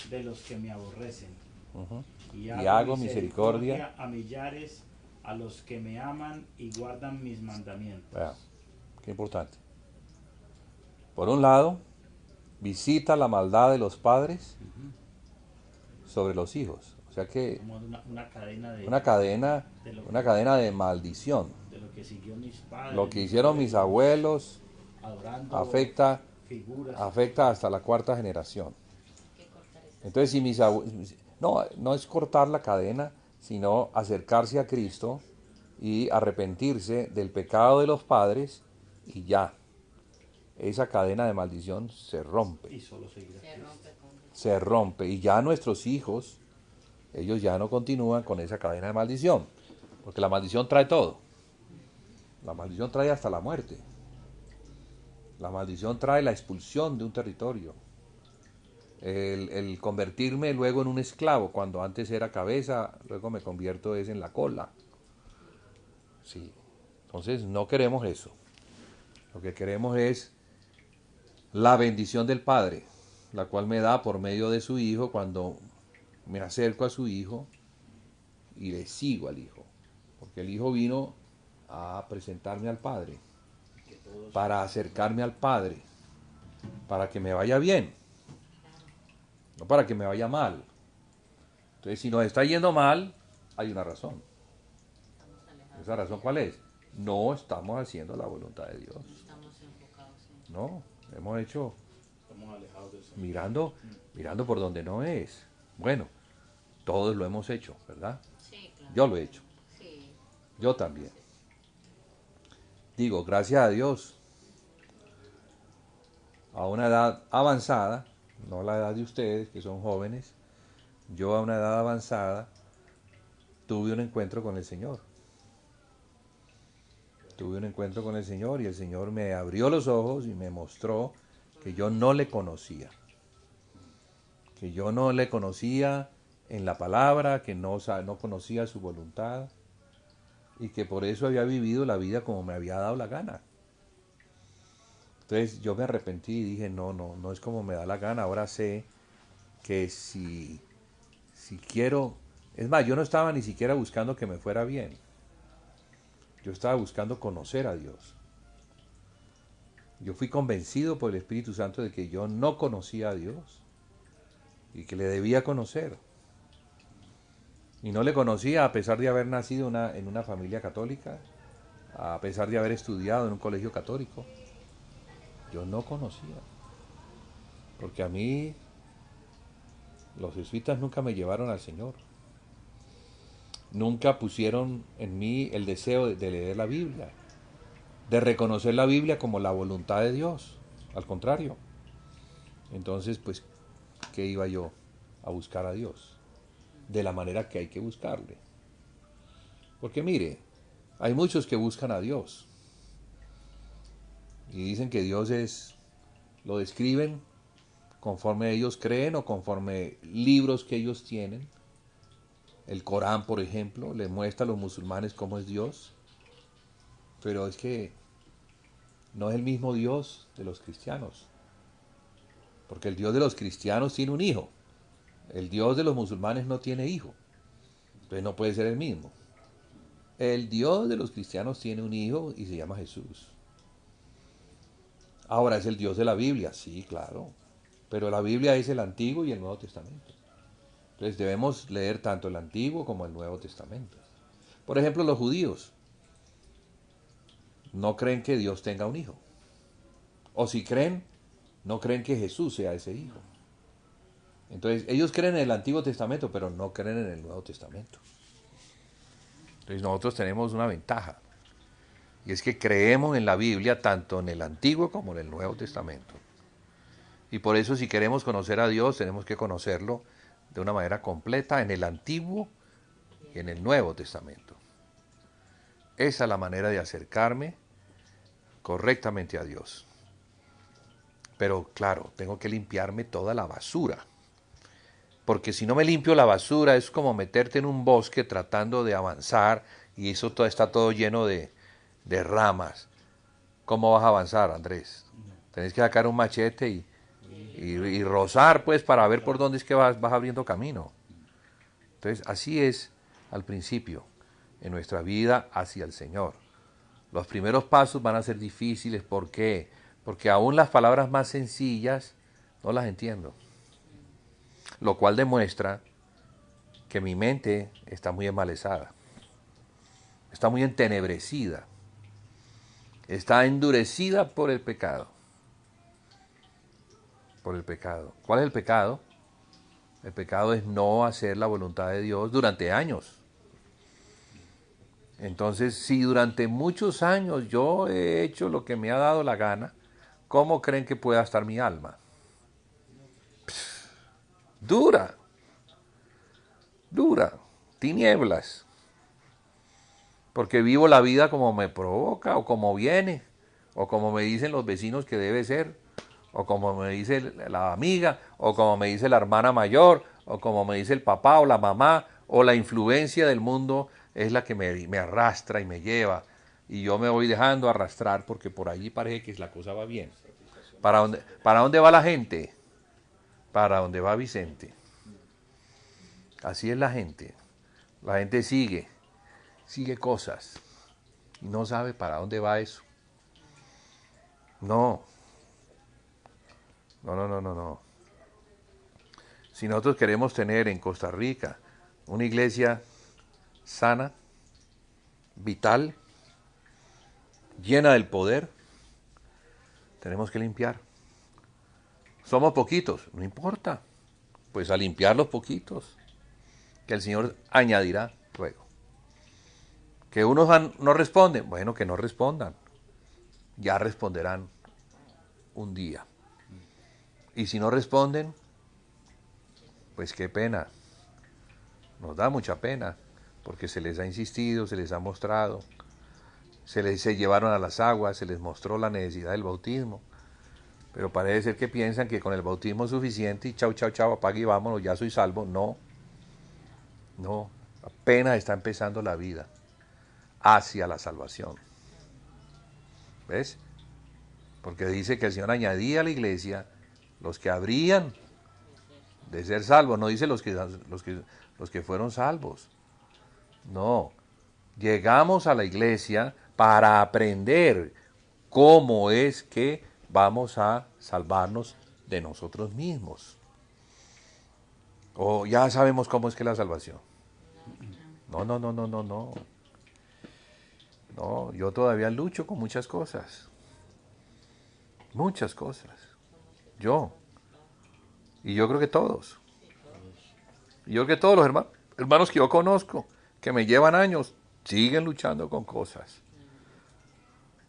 de los que me aborrecen. Y hago misericordia a millares, a los que me aman y guardan mis mandamientos. Vea, qué importante. Por un lado, visita la maldad de los padres sobre los hijos. O sea que Como una cadena una cadena de maldición. de lo que siguió mis padres, Lo que hicieron mis abuelos adorando afecta figuras. hasta la cuarta generación. Entonces, si mis abuelos... No es cortar la cadena, sino acercarse a Cristo y arrepentirse del pecado de los padres y ya. Esa cadena de maldición se rompe. Y solo seguirá Cristo. Se rompe. Y ya nuestros hijos, ellos ya no continúan con esa cadena de maldición. Porque la maldición trae todo. La maldición trae hasta la muerte. La maldición trae la expulsión de un territorio. El convertirme luego en un esclavo, cuando antes era cabeza, luego me convierto en la cola. Sí. Entonces no queremos eso. Lo que queremos es la bendición del Padre, la cual me da por medio de su Hijo cuando me acerco a su Hijo y le sigo al Hijo. Porque el Hijo vino a presentarme al Padre, para acercarme al Padre, para que me vaya bien, no para que me vaya mal. Entonces, si nos está yendo mal, hay una razón. ¿Esa razón cuál es? No estamos haciendo la voluntad de Dios. No, hemos hecho Estamos alejados del Señor. mirando por donde no es. Bueno, todos lo hemos hecho, ¿verdad? Sí, claro. Yo lo he hecho. Sí. Yo también. Digo, gracias a Dios, a una edad avanzada, no la edad de ustedes, que son jóvenes, yo a una edad avanzada tuve un encuentro con el Señor. Tuve un encuentro con el Señor y el Señor me abrió los ojos y me mostró que yo no le conocía. Que yo no le conocía en la palabra, que no conocía su voluntad y que por eso había vivido la vida como me había dado la gana. Entonces yo me arrepentí y dije, no es como me da la gana. Ahora sé que si quiero... Es más, yo no estaba ni siquiera buscando que me fuera bien. Yo estaba buscando conocer a Dios. Yo fui convencido por el Espíritu Santo de que yo no conocía a Dios y que le debía conocer. Y no le conocía a pesar de haber nacido en una familia católica, a pesar de haber estudiado en un colegio católico. Yo no conocía. Porque a mí los jesuitas nunca me llevaron al Señor. nunca pusieron en mí el deseo de leer la Biblia, de reconocer la Biblia como la voluntad de Dios. Al contrario. Entonces, pues, ¿qué iba yo a buscar a Dios? De la manera que hay que buscarle. Porque mire, hay muchos que buscan a Dios y dicen que Dios es, lo describen conforme ellos creen o conforme libros que ellos tienen. El Corán, por ejemplo, le muestra a los musulmanes cómo es Dios, pero es que no es el mismo Dios de los cristianos, porque el Dios de los cristianos tiene un hijo, el Dios de los musulmanes no tiene hijo, entonces no puede ser el mismo. El Dios de los cristianos tiene un hijo y se llama Jesús. Ahora, ¿es el Dios de la Biblia? Sí, claro. Pero la Biblia es el Antiguo y el Nuevo Testamento. Entonces debemos leer tanto el Antiguo como el Nuevo Testamento. Por ejemplo, los judíos no creen que Dios tenga un hijo. O si creen, no creen que Jesús sea ese hijo. Entonces, ellos creen en el Antiguo Testamento, pero no creen en el Nuevo Testamento. Entonces nosotros tenemos una ventaja, y es que creemos en la Biblia tanto en el Antiguo como en el Nuevo Testamento. Y por eso si queremos conocer a Dios tenemos que conocerlo de una manera completa en el Antiguo y en el Nuevo Testamento. Esa es la manera de acercarme correctamente a Dios. Pero claro, tengo que limpiarme toda la basura. Porque si no me limpio la basura es como meterte en un bosque tratando de avanzar y eso todo está todo lleno de ramas. ¿Cómo vas a avanzar, Andrés? Tenés que sacar un machete y rozar pues para ver por dónde es que vas abriendo camino. Entonces así es al principio en nuestra vida hacia el Señor. Los primeros pasos van a ser difíciles. ¿Por qué? Porque aún las palabras más sencillas no las entiendo. Lo cual demuestra que mi mente está muy enmalezada, está muy entenebrecida, está endurecida por el pecado. Por el pecado. ¿Cuál es el pecado? El pecado es no hacer la voluntad de Dios durante años. Entonces, si durante muchos años yo he hecho lo que me ha dado la gana, ¿cómo creen que pueda estar mi alma? Dura, tinieblas, porque vivo la vida como me provoca o como viene, o como me dicen los vecinos que debe ser, o como me dice la amiga, o como me dice la hermana mayor, o como me dice el papá o la mamá, o la influencia del mundo es la que me arrastra y me lleva, y yo me voy dejando arrastrar porque por allí parece que la cosa va bien. ¿Para dónde va la gente? Para donde va Vicente. Así es la gente. La gente sigue cosas y no sabe para dónde va eso. No. Si nosotros queremos tener en Costa Rica una iglesia sana, vital, llena del poder, tenemos que limpiar. Somos poquitos, no importa. Pues a limpiar los poquitos, que el Señor añadirá luego. Que unos no responden, bueno, que no respondan. Ya responderán un día. Y si no responden, pues qué pena. Nos da mucha pena, porque se les ha insistido, se les ha mostrado, se llevaron a las aguas, se les mostró la necesidad del bautismo. Pero parece ser que piensan que con el bautismo es suficiente y chau, apague y vámonos, ya soy salvo. No, apenas está empezando la vida hacia la salvación. ¿Ves? Porque dice que el Señor añadía a la iglesia los que habrían de ser salvos, no dice los que fueron salvos. No, llegamos a la iglesia para aprender cómo es que vamos a salvarnos de nosotros mismos. O ya sabemos cómo es que la salvación. No, yo todavía lucho con muchas cosas. Muchas cosas. Y yo creo que todos. Y yo creo que todos los hermanos que yo conozco, que me llevan años, siguen luchando con cosas.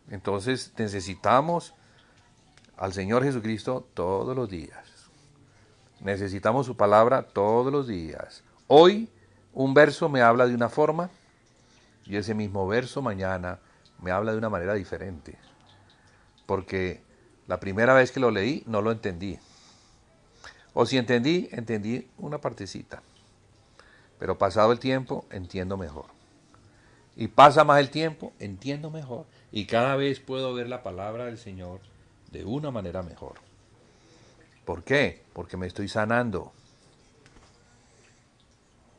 Entonces necesitamos al Señor Jesucristo todos los días. Necesitamos su palabra todos los días. Hoy un verso me habla de una forma y ese mismo verso mañana me habla de una manera diferente. Porque la primera vez que lo leí no lo entendí. O si entendí, entendí una partecita. Pero pasado el tiempo, entiendo mejor. Y pasa más el tiempo, entiendo mejor. Y cada vez puedo ver la palabra del Señor de una manera mejor. ¿Por qué? Porque me estoy sanando.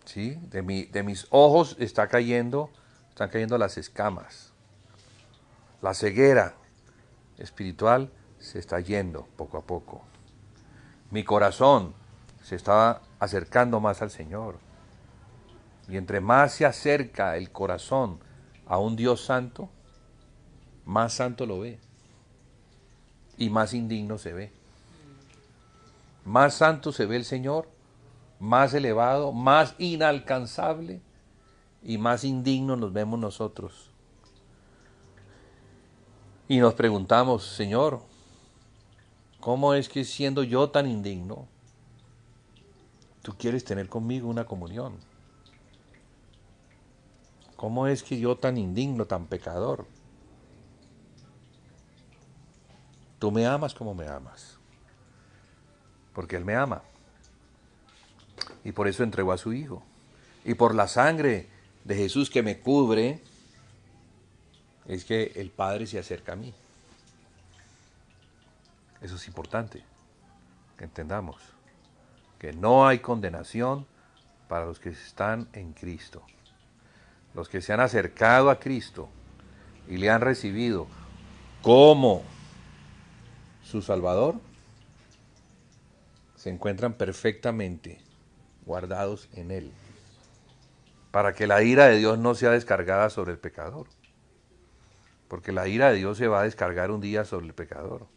¿Sí? De mis ojos están cayendo las escamas. La ceguera espiritual se está yendo poco a poco. Mi corazón se está acercando más al Señor. Y entre más se acerca el corazón a un Dios santo, más santo lo ve. Y más indigno se ve. Más santo se ve el Señor, más elevado, más inalcanzable y más indigno nos vemos nosotros. Y nos preguntamos, Señor, ¿cómo es que siendo yo tan indigno, tú quieres tener conmigo una comunión? ¿Cómo es que yo tan indigno, tan pecador, tú me amas como me amas? Porque Él me ama. Y por eso entregó a su Hijo. Y por la sangre de Jesús que me cubre, es que el Padre se acerca a mí. Eso es importante, que entendamos. Que no hay condenación para los que están en Cristo. Los que se han acercado a Cristo y le han recibido como su Salvador, se encuentran perfectamente guardados en Él, para que la ira de Dios no sea descargada sobre el pecador, porque la ira de Dios se va a descargar un día sobre el pecador,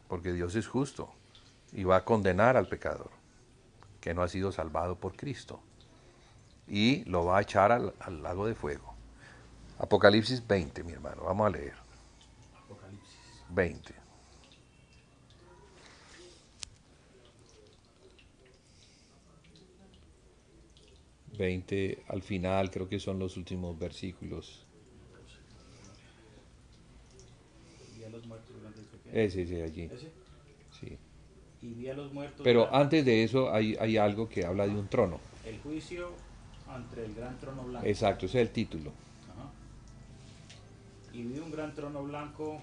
porque Dios es justo y va a condenar al pecador, que no ha sido salvado por Cristo, y lo va a echar al lago de fuego. Apocalipsis 20, mi hermano, vamos a leer. Apocalipsis 20. Al final, creo que son los últimos versículos. Vi a los muertos grandes y pequeños. Ese, allí. ¿Ese? Sí. Y vi a los muertos. Pero antes de eso hay algo que habla de un trono. El juicio ante el gran trono blanco. Exacto, ese es el título. Ajá. Y vi un gran trono blanco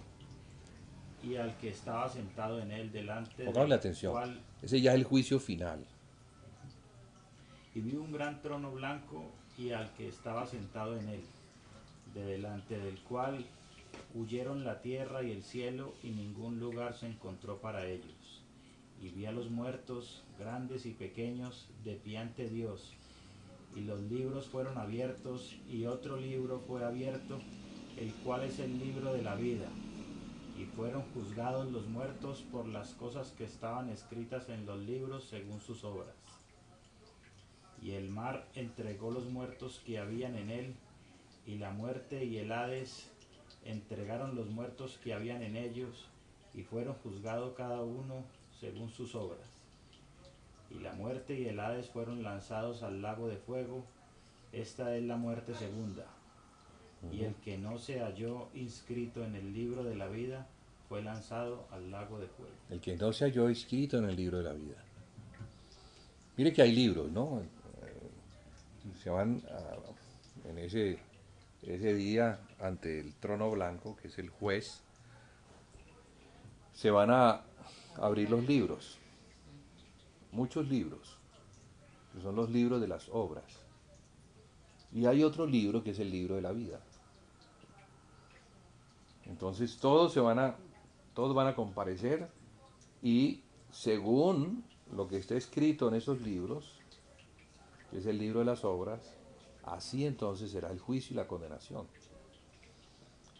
y al que estaba sentado en él delante Póngale del atención. cual... Ese ya es el juicio final. Y vi un gran trono blanco y al que estaba sentado en él, de delante del cual huyeron la tierra y el cielo y ningún lugar se encontró para ellos. Y vi a los muertos, grandes y pequeños, de pie ante Dios. Y los libros fueron abiertos y otro libro fue abierto, el cual es el libro de la vida. Y fueron juzgados los muertos por las cosas que estaban escritas en los libros según sus obras. Y el mar entregó los muertos que habían en él, y la muerte y el Hades entregaron los muertos que habían en ellos, y fueron juzgados cada uno según sus obras. Y la muerte y el Hades fueron lanzados al lago de fuego. Esta es la muerte segunda. Y el que no se halló inscrito en el libro de la vida fue lanzado al lago de fuego. El que no se halló inscrito en el libro de la vida. Mire que hay libros, ¿no? Se van en ese día ante el trono blanco, que es el juez, se van a abrir los libros, muchos libros, que son los libros de las obras. Y hay otro libro que es el libro de la vida. Entonces todos van a comparecer y según lo que esté escrito en esos libros, que es el libro de las obras, así entonces será el juicio y la condenación.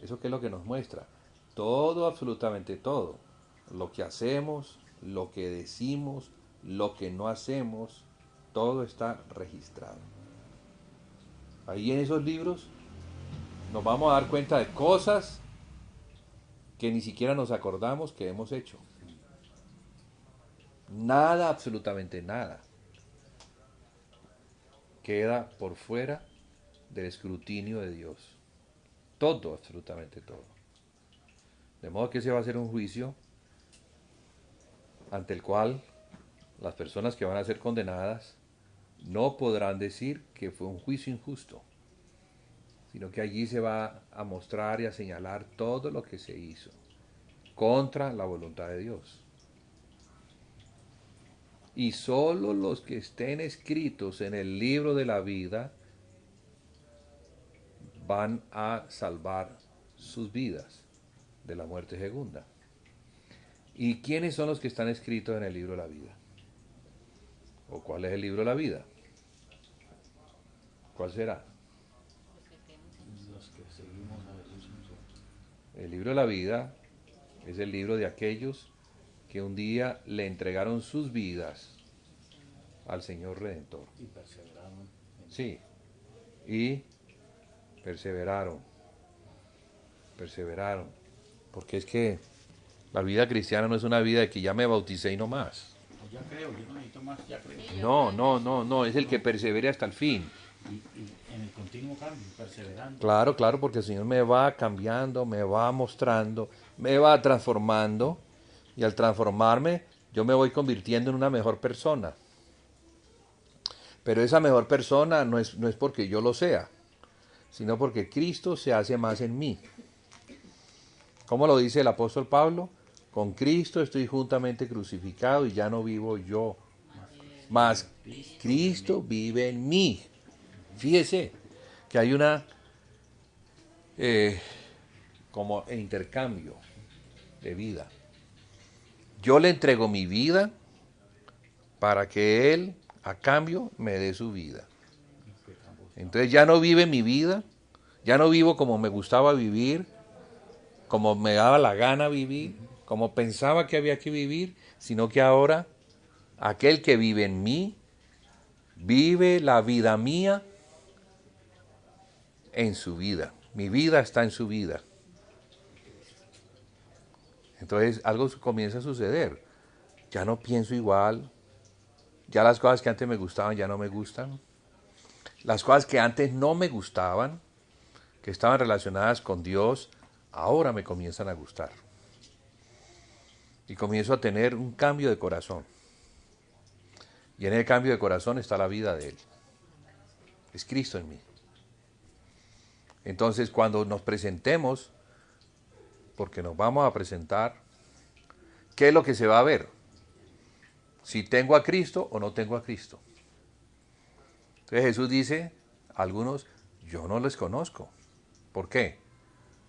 ¿Eso qué es lo que nos muestra? Todo, absolutamente todo. Lo que hacemos, lo que decimos, lo que no hacemos, todo está registrado. Ahí en esos libros nos vamos a dar cuenta de cosas que ni siquiera nos acordamos que hemos hecho. Nada, absolutamente nada, queda por fuera del escrutinio de Dios. Todo, absolutamente todo. De modo que ese va a ser un juicio ante el cual las personas que van a ser condenadas no podrán decir que fue un juicio injusto, sino que allí se va a mostrar y a señalar todo lo que se hizo contra la voluntad de Dios. Y solo los que estén escritos en el libro de la vida van a salvar sus vidas de la muerte segunda. ¿Y quiénes son los que están escritos en el libro de la vida? ¿O cuál es el libro de la vida? ¿Cuál será? Los que seguimos a Jesús nosotros. El libro de la vida es el libro de aquellos que un día le entregaron sus vidas al Señor Redentor. Y perseveraron. Sí, y perseveraron, porque es que la vida cristiana no es una vida de que ya me bauticé y no más. Ya creo, yo no necesito más, ya creo. No, es el que persevere hasta el fin. Y en el continuo cambio, perseverando. Claro, porque el Señor me va cambiando, me va mostrando, me va transformando, y al transformarme yo me voy convirtiendo en una mejor persona. Pero esa mejor persona no es porque yo lo sea, sino porque Cristo se hace más en mí. ¿Cómo lo dice el apóstol Pablo? Con Cristo estoy juntamente crucificado y ya no vivo yo, mas Cristo vive en mí. Fíjese que hay una como intercambio de vida. Yo le entrego mi vida para que Él, a cambio, me dé su vida. Entonces ya no vive mi vida, ya no vivo como me gustaba vivir, como me daba la gana vivir, como pensaba que había que vivir, sino que ahora aquel que vive en mí, vive la vida mía en su vida. Mi vida está en su vida. Entonces algo comienza a suceder. Ya no pienso igual, ya las cosas que antes me gustaban ya no me gustan. Las cosas que antes no me gustaban, que estaban relacionadas con Dios, ahora me comienzan a gustar. Y comienzo a tener un cambio de corazón. Y en el cambio de corazón está la vida de Él. Es Cristo en mí. Entonces, cuando nos presentemos, porque nos vamos a presentar, ¿qué es lo que se va a ver? Si tengo a Cristo o no tengo a Cristo. Entonces Jesús dice a algunos, yo no les conozco. ¿Por qué?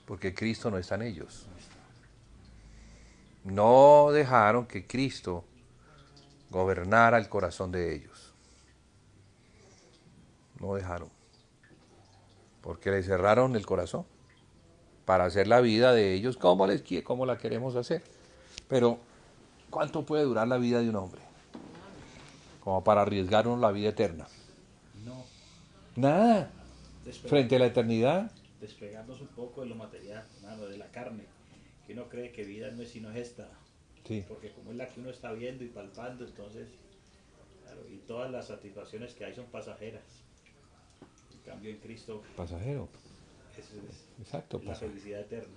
Porque Cristo no está en ellos. No dejaron que Cristo gobernara el corazón de ellos. No dejaron. Porque le cerraron el corazón para hacer la vida de ellos como la queremos hacer. Pero, ¿cuánto puede durar la vida de un hombre? Como para arriesgarnos la vida eterna. No. Nada. Frente a la eternidad. Despegarnos un poco de lo material, hermano, de la carne. Que uno cree que vida no es sino esta. Sí. Porque como es la que uno está viendo y palpando, entonces, claro, y todas las satisfacciones que hay son pasajeras. En cambio en Cristo, Pasajero. eso es Exacto, la pasajero. felicidad eterna.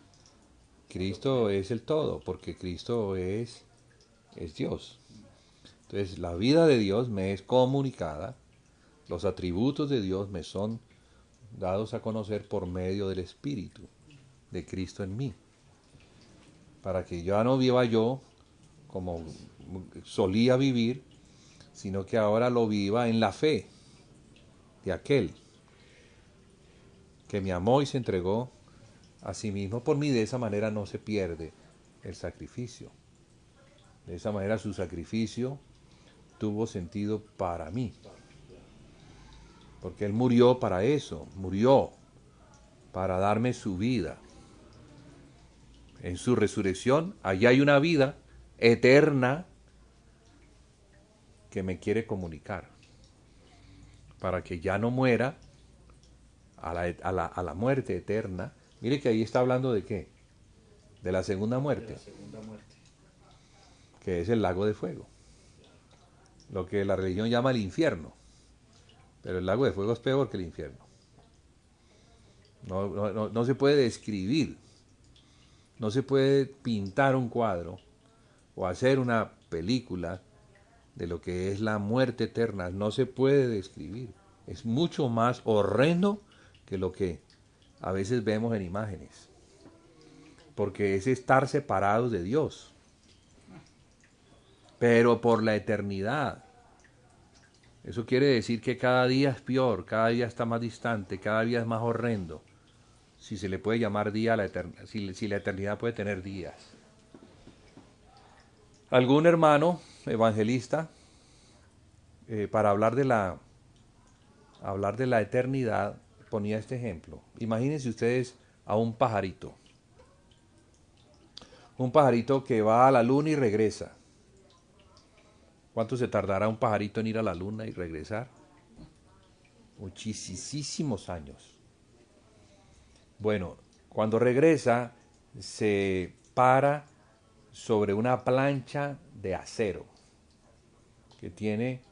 Cristo es el todo, porque Cristo es Dios. Entonces, la vida de Dios me es comunicada, los atributos de Dios me son dados a conocer por medio del Espíritu de Cristo en mí, para que ya no viva yo como solía vivir, sino que ahora lo viva en la fe de aquel que me amó y se entregó a sí mismo por mí. De esa manera no se pierde el sacrificio. De esa manera su sacrificio tuvo sentido para mí. Porque Él murió para eso, murió para darme su vida. En su resurrección, allá hay una vida eterna que me quiere comunicar. Para que ya no muera, a la muerte eterna. Mire que ahí está hablando de qué, de la segunda De muerte, la segunda muerte. que es el lago de fuego, lo que la religión llama el infierno, pero el lago de fuego es peor que el infierno. No se puede describir, no se puede pintar un cuadro o hacer una película de lo que es la muerte eterna, no se puede describir. Es mucho más horrendo que lo que a veces vemos en imágenes, porque es estar separados de Dios, pero por la eternidad. Eso quiere decir que cada día es peor, cada día está más distante, cada día es más horrendo, si se le puede llamar día a la eternidad, si la eternidad puede tener días. Algún hermano evangelista, para hablar de la eternidad, ponía este ejemplo. Imagínense ustedes a un pajarito que va a la luna y regresa. ¿Cuánto se tardará un pajarito en ir a la luna y regresar? Muchísimos años. Bueno, cuando regresa, se para sobre una plancha de acero que tiene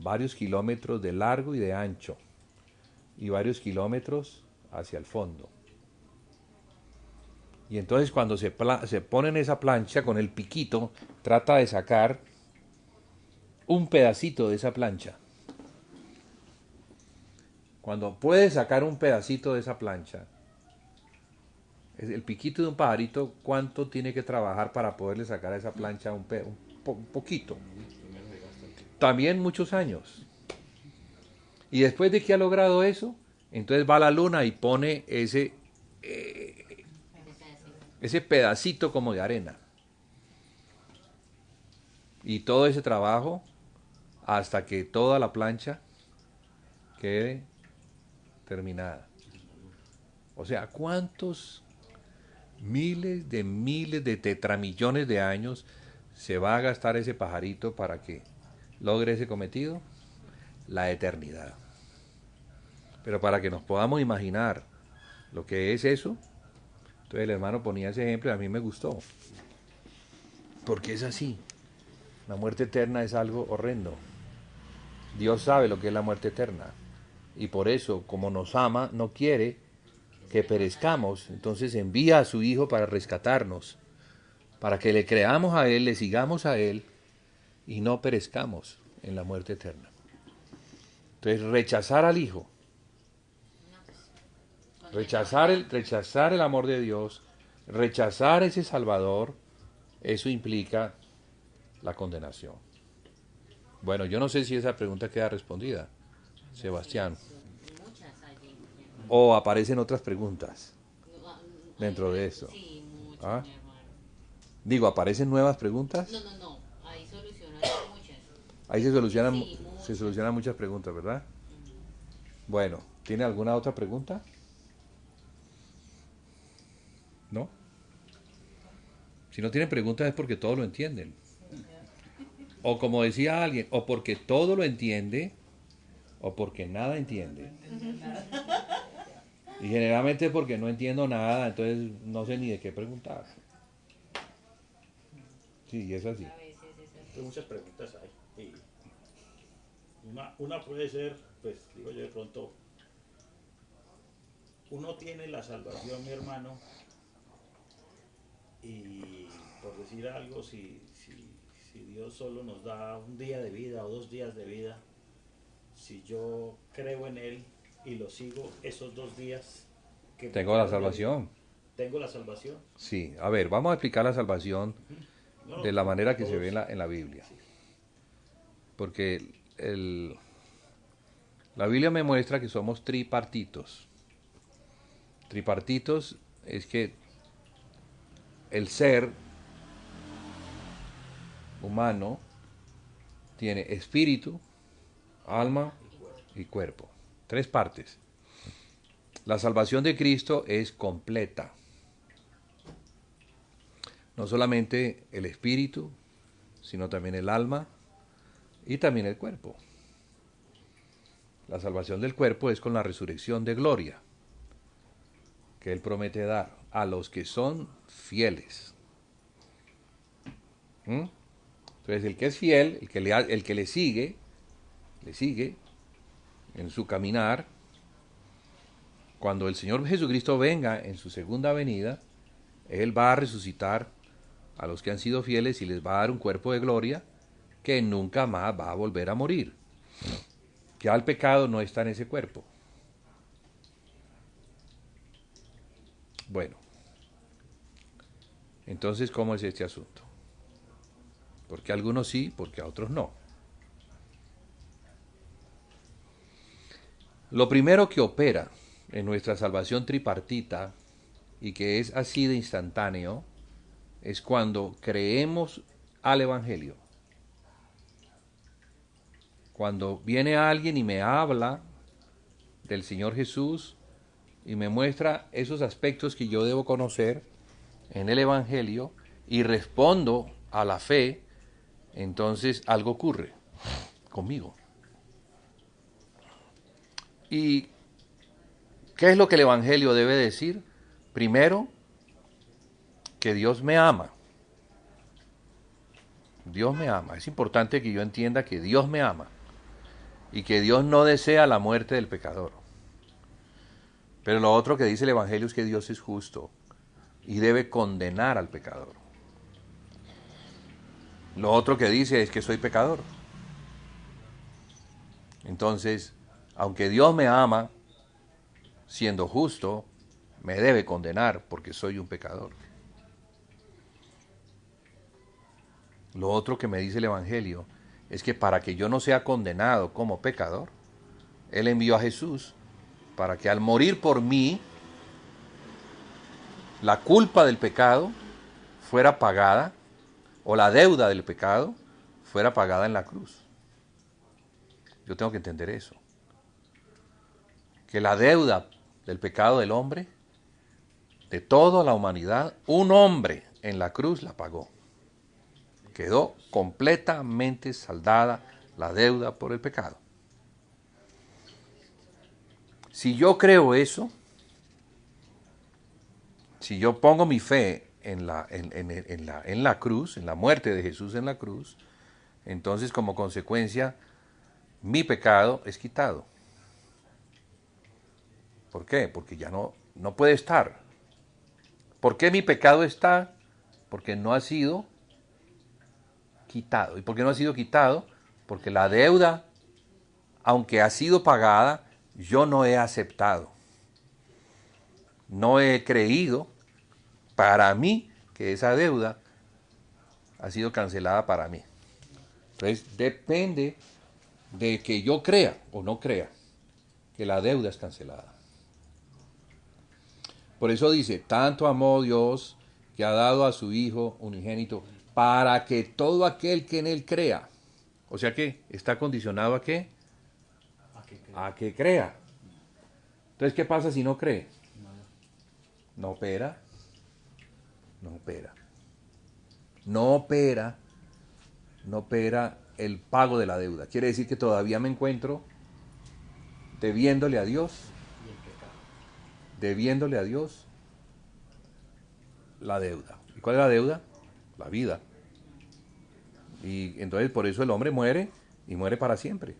varios kilómetros de largo y de ancho y varios kilómetros hacia el fondo. Y entonces cuando se pone en esa plancha con el piquito, trata de sacar un pedacito de esa plancha. Cuando puede sacar un pedacito de esa plancha, el piquito de un pajarito, ¿cuánto tiene que trabajar para poderle sacar a esa plancha un poquito? También muchos años. Y después de que ha logrado eso, entonces va a la luna y pone ese pedacito como de arena. Y todo ese trabajo hasta que toda la plancha quede terminada. O sea, ¿cuántos miles de tetramillones de años se va a gastar ese pajarito para que logre ese cometido? La eternidad. Pero para que nos podamos imaginar lo que es eso, entonces el hermano ponía ese ejemplo y a mí me gustó. Porque es así. La muerte eterna es algo horrendo. Dios sabe lo que es la muerte eterna. Y por eso, como nos ama, no quiere que perezcamos. Entonces envía a su Hijo para rescatarnos, para que le creamos a Él, le sigamos a Él y no perezcamos en la muerte eterna. Entonces rechazar al Hijo, rechazar el amor de Dios, rechazar ese Salvador, eso implica la condenación. Bueno, yo no sé si esa pregunta queda respondida, Sebastián. O aparecen otras preguntas dentro de esto. ¿Ah? Digo, ¿aparecen nuevas preguntas? No. Ahí solucionan muchas. Ahí se solucionan muchas preguntas, ¿verdad? Bueno, ¿tiene alguna otra pregunta? ¿No? Si no tienen preguntas es porque todo lo entienden. O como decía alguien, o porque todo lo entiende, o porque nada entiende. Y generalmente es porque no entiendo nada, entonces no sé ni de qué preguntar. Sí, es así. Muchas preguntas hay. Y una puede ser, pues digo yo de pronto, uno tiene la salvación, mi hermano, y por decir algo, si Dios solo nos da un día de vida o 2 días de vida, si yo creo en Él y lo sigo esos 2 días, que Tengo la salvación. ¿Tengo la salvación? Sí, a ver, vamos a explicar la salvación de la manera que se ve en la Biblia. Porque la Biblia me muestra que somos tripartitos. Tripartitos es que el ser humano tiene espíritu, alma y cuerpo. 3 partes. La salvación de Cristo es completa. No solamente el espíritu, sino también el alma y también el cuerpo. La salvación del cuerpo es con la resurrección de gloria. que Él promete dar a los que son fieles. Entonces el que es fiel, el que le sigue en su caminar, cuando el Señor Jesucristo venga en su segunda venida, Él va a resucitar a los que han sido fieles y les va a dar un cuerpo de gloria que nunca más va a volver a morir. Ya el pecado no está en ese cuerpo. Bueno, entonces, ¿cómo es este asunto? Porque a algunos sí, porque a otros no. Lo primero que opera en nuestra salvación tripartita y que es así de instantáneo es cuando creemos al Evangelio. Cuando viene alguien y me habla del Señor Jesús y me muestra esos aspectos que yo debo conocer en el Evangelio y respondo a la fe, entonces algo ocurre conmigo. ¿Y qué es lo que el Evangelio debe decir? Primero, que Dios me ama. Dios me ama. Es importante que yo entienda que Dios me ama y que Dios no desea la muerte del pecador. Pero lo otro que dice el Evangelio es que Dios es justo y debe condenar al pecador. Lo otro que dice es que soy pecador. Entonces, aunque Dios me ama, siendo justo, me debe condenar porque soy un pecador. Lo otro que me dice el Evangelio es que para que yo no sea condenado como pecador, Él envió a Jesús para que al morir por mí, la culpa del pecado fuera pagada, o la deuda del pecado fuera pagada en la cruz. Yo tengo que entender eso. Que la deuda del pecado del hombre, de toda la humanidad, un hombre en la cruz la pagó. Quedó completamente saldada la deuda por el pecado. Si yo creo eso, si yo pongo mi fe en la cruz, en la muerte de Jesús en la cruz, entonces como consecuencia mi pecado es quitado. ¿Por qué? Porque ya no puede estar. ¿Por qué mi pecado está? Porque no ha sido quitado. ¿Y por qué no ha sido quitado? Porque la deuda, aunque ha sido pagada, yo no he aceptado. No he creído para mí que esa deuda ha sido cancelada para mí. Entonces depende de que yo crea o no crea que la deuda es cancelada. Por eso dice, tanto amó Dios que ha dado a su Hijo unigénito para que todo aquel que en Él crea, o sea que está condicionado ¿a qué? A que crea. Entonces, ¿qué pasa si no cree? No opera. No opera. No opera. No opera el pago de la deuda. Quiere decir que todavía me encuentro debiéndole a Dios. Debiéndole a Dios la deuda. ¿Y cuál es la deuda? La vida. Y entonces por eso el hombre muere y muere para siempre.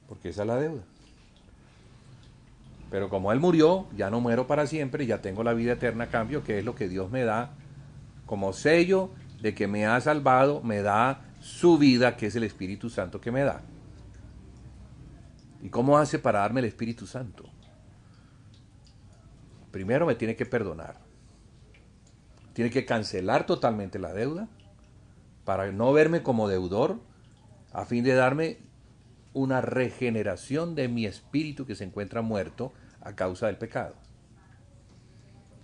Porque esa es la deuda. Pero como Él murió, ya no muero para siempre, ya tengo la vida eterna a cambio, que es lo que Dios me da como sello de que me ha salvado, me da su vida, que es el Espíritu Santo que me da. ¿Y cómo hace para darme el Espíritu Santo? Primero me tiene que perdonar. Tiene que cancelar totalmente la deuda para no verme como deudor, a fin de darme una regeneración de mi espíritu que se encuentra muerto a causa del pecado.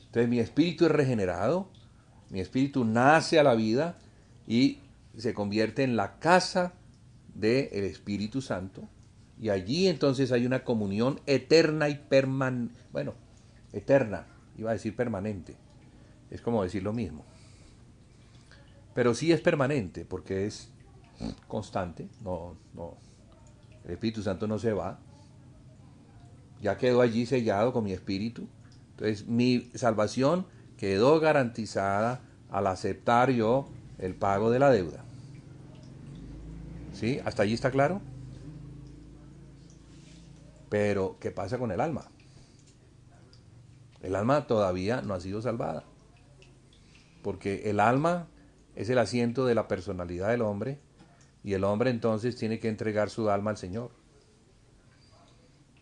Entonces mi espíritu es regenerado, mi espíritu nace a la vida y se convierte en la casa del Espíritu Santo. Y allí entonces hay una comunión eterna y permanente. Bueno, eterna, iba a decir permanente. Es como decir lo mismo. Pero sí es permanente porque es constante. El Espíritu Santo no se va. Ya quedó allí sellado con mi espíritu. Entonces mi salvación quedó garantizada al aceptar yo el pago de la deuda. ¿Sí? ¿Hasta allí está claro? Pero, ¿qué pasa con el alma? El alma todavía no ha sido salvada. Porque el alma es el asiento de la personalidad del hombre y el hombre entonces tiene que entregar su alma al Señor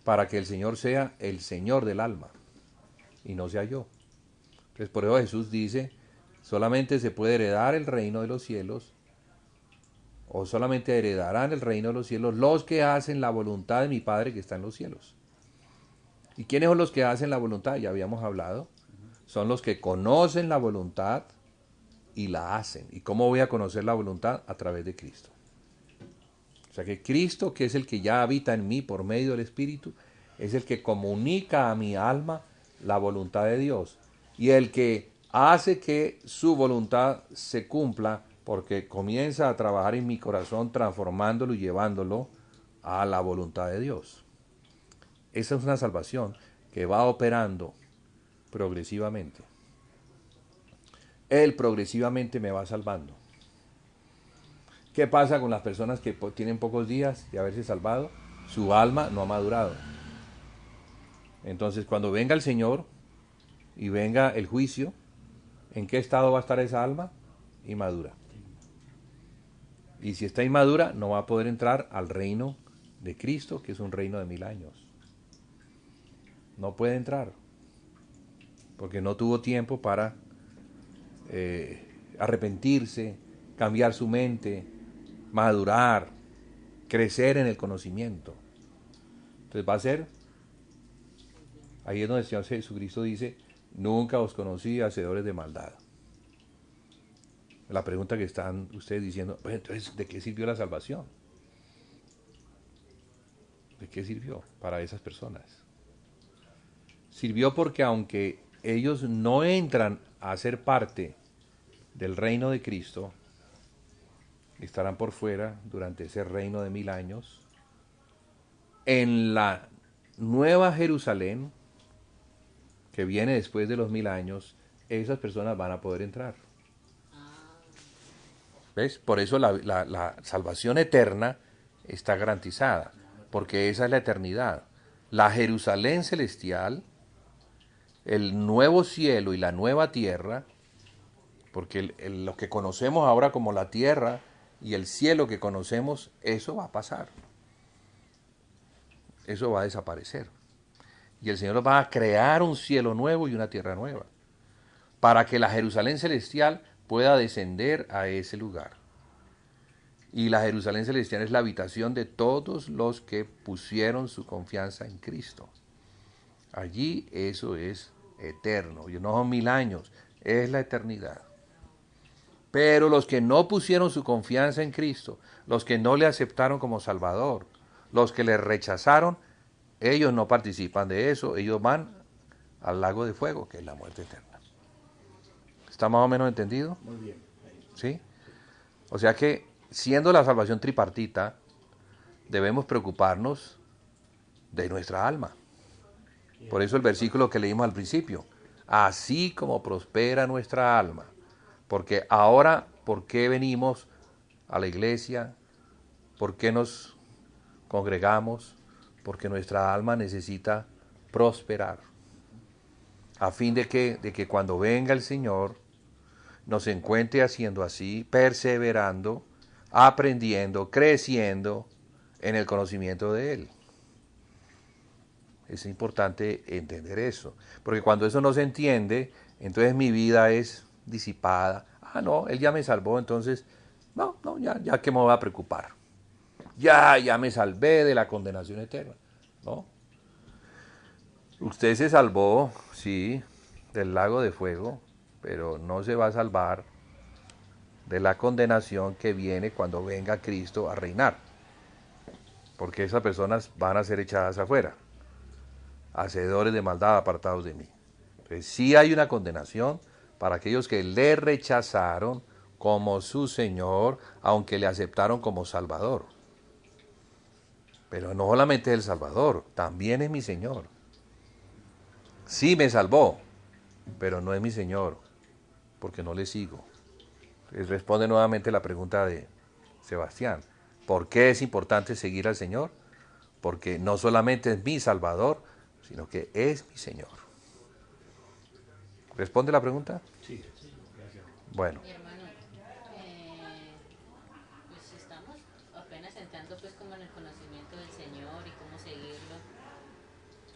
para que el Señor sea el Señor del alma y no sea yo. Entonces por eso Jesús dice, solamente se puede heredar el reino de los cielos o solamente heredarán el reino de los cielos los que hacen la voluntad de mi Padre que está en los cielos. ¿Y quiénes son los que hacen la voluntad? Ya habíamos hablado. Son los que conocen la voluntad y la hacen. ¿Y cómo voy a conocer la voluntad? A través de Cristo. O sea que Cristo, que es el que ya habita en mí por medio del Espíritu, es el que comunica a mi alma la voluntad de Dios. Y el que hace que su voluntad se cumpla porque comienza a trabajar en mi corazón transformándolo y llevándolo a la voluntad de Dios. Esa es una salvación que va operando progresivamente. Él progresivamente me va salvando. ¿Qué pasa con las personas que tienen pocos días de haberse salvado? Su alma no ha madurado. Entonces, cuando venga el Señor y venga el juicio, ¿en qué estado va a estar esa alma? Inmadura. Y si está inmadura, no va a poder entrar al reino de Cristo, que es un reino de 1000 años. No puede entrar, porque no tuvo tiempo para arrepentirse, cambiar su mente, madurar, crecer en el conocimiento. Entonces va a ser, ahí es donde el Señor Jesucristo dice, nunca os conocí hacedores de maldad. La pregunta que están ustedes diciendo, pues entonces, ¿de qué sirvió la salvación? ¿De qué sirvió para esas personas? Sirvió porque aunque ellos no entran a ser parte del reino de Cristo, estarán por fuera durante ese reino de 1000 años, en la nueva Jerusalén, que viene después de los 1000 años, esas personas van a poder entrar. ¿Ves? Por eso la salvación eterna está garantizada, porque esa es la eternidad. La Jerusalén celestial, el nuevo cielo y la nueva tierra, porque lo que conocemos ahora como la tierra y el cielo que conocemos, eso va a pasar. Eso va a desaparecer. Y el Señor va a crear un cielo nuevo y una tierra nueva, para que la Jerusalén celestial pueda descender a ese lugar. Y la Jerusalén celestial es la habitación de todos los que pusieron su confianza en Cristo. Allí eso es eterno, y no son 1000 años, es la eternidad. Pero los que no pusieron su confianza en Cristo, los que no le aceptaron como Salvador, los que le rechazaron, ellos no participan de eso, ellos van al lago de fuego, que es la muerte eterna. ¿Está más o menos entendido? Muy bien. ¿Sí? O sea que, siendo la salvación tripartita, debemos preocuparnos de nuestra alma. Por eso el versículo que leímos al principio, así como prospera nuestra alma. Porque ahora, ¿por qué venimos a la iglesia? ¿Por qué nos congregamos? Porque nuestra alma necesita prosperar. A fin de que cuando venga el Señor nos encuentre haciendo así, perseverando, aprendiendo, creciendo en el conocimiento de Él. Es importante entender eso, porque cuando eso no se entiende, entonces mi vida es disipada. Ah, no, Él ya me salvó, entonces, no, ya que me voy a preocupar. Ya me salvé de la condenación eterna. ¿No? Usted se salvó, sí, del lago de fuego, pero no se va a salvar de la condenación que viene cuando venga Cristo a reinar. Porque esas personas van a ser echadas afuera. Hacedores de maldad apartados de mí. Entonces sí hay una condenación para aquellos que le rechazaron como su Señor, aunque le aceptaron como Salvador. Pero no solamente es el Salvador, también es mi Señor. Sí me salvó, pero no es mi Señor, porque no le sigo. Responde nuevamente la pregunta de Sebastián. ¿Por qué es importante seguir al Señor? Porque no solamente es mi Salvador, sino que es mi Señor. ¿Responde la pregunta? Sí, sí, gracias. Bueno, Mi hermano, pues estamos apenas entrando pues como en el conocimiento del Señor y cómo seguirlo.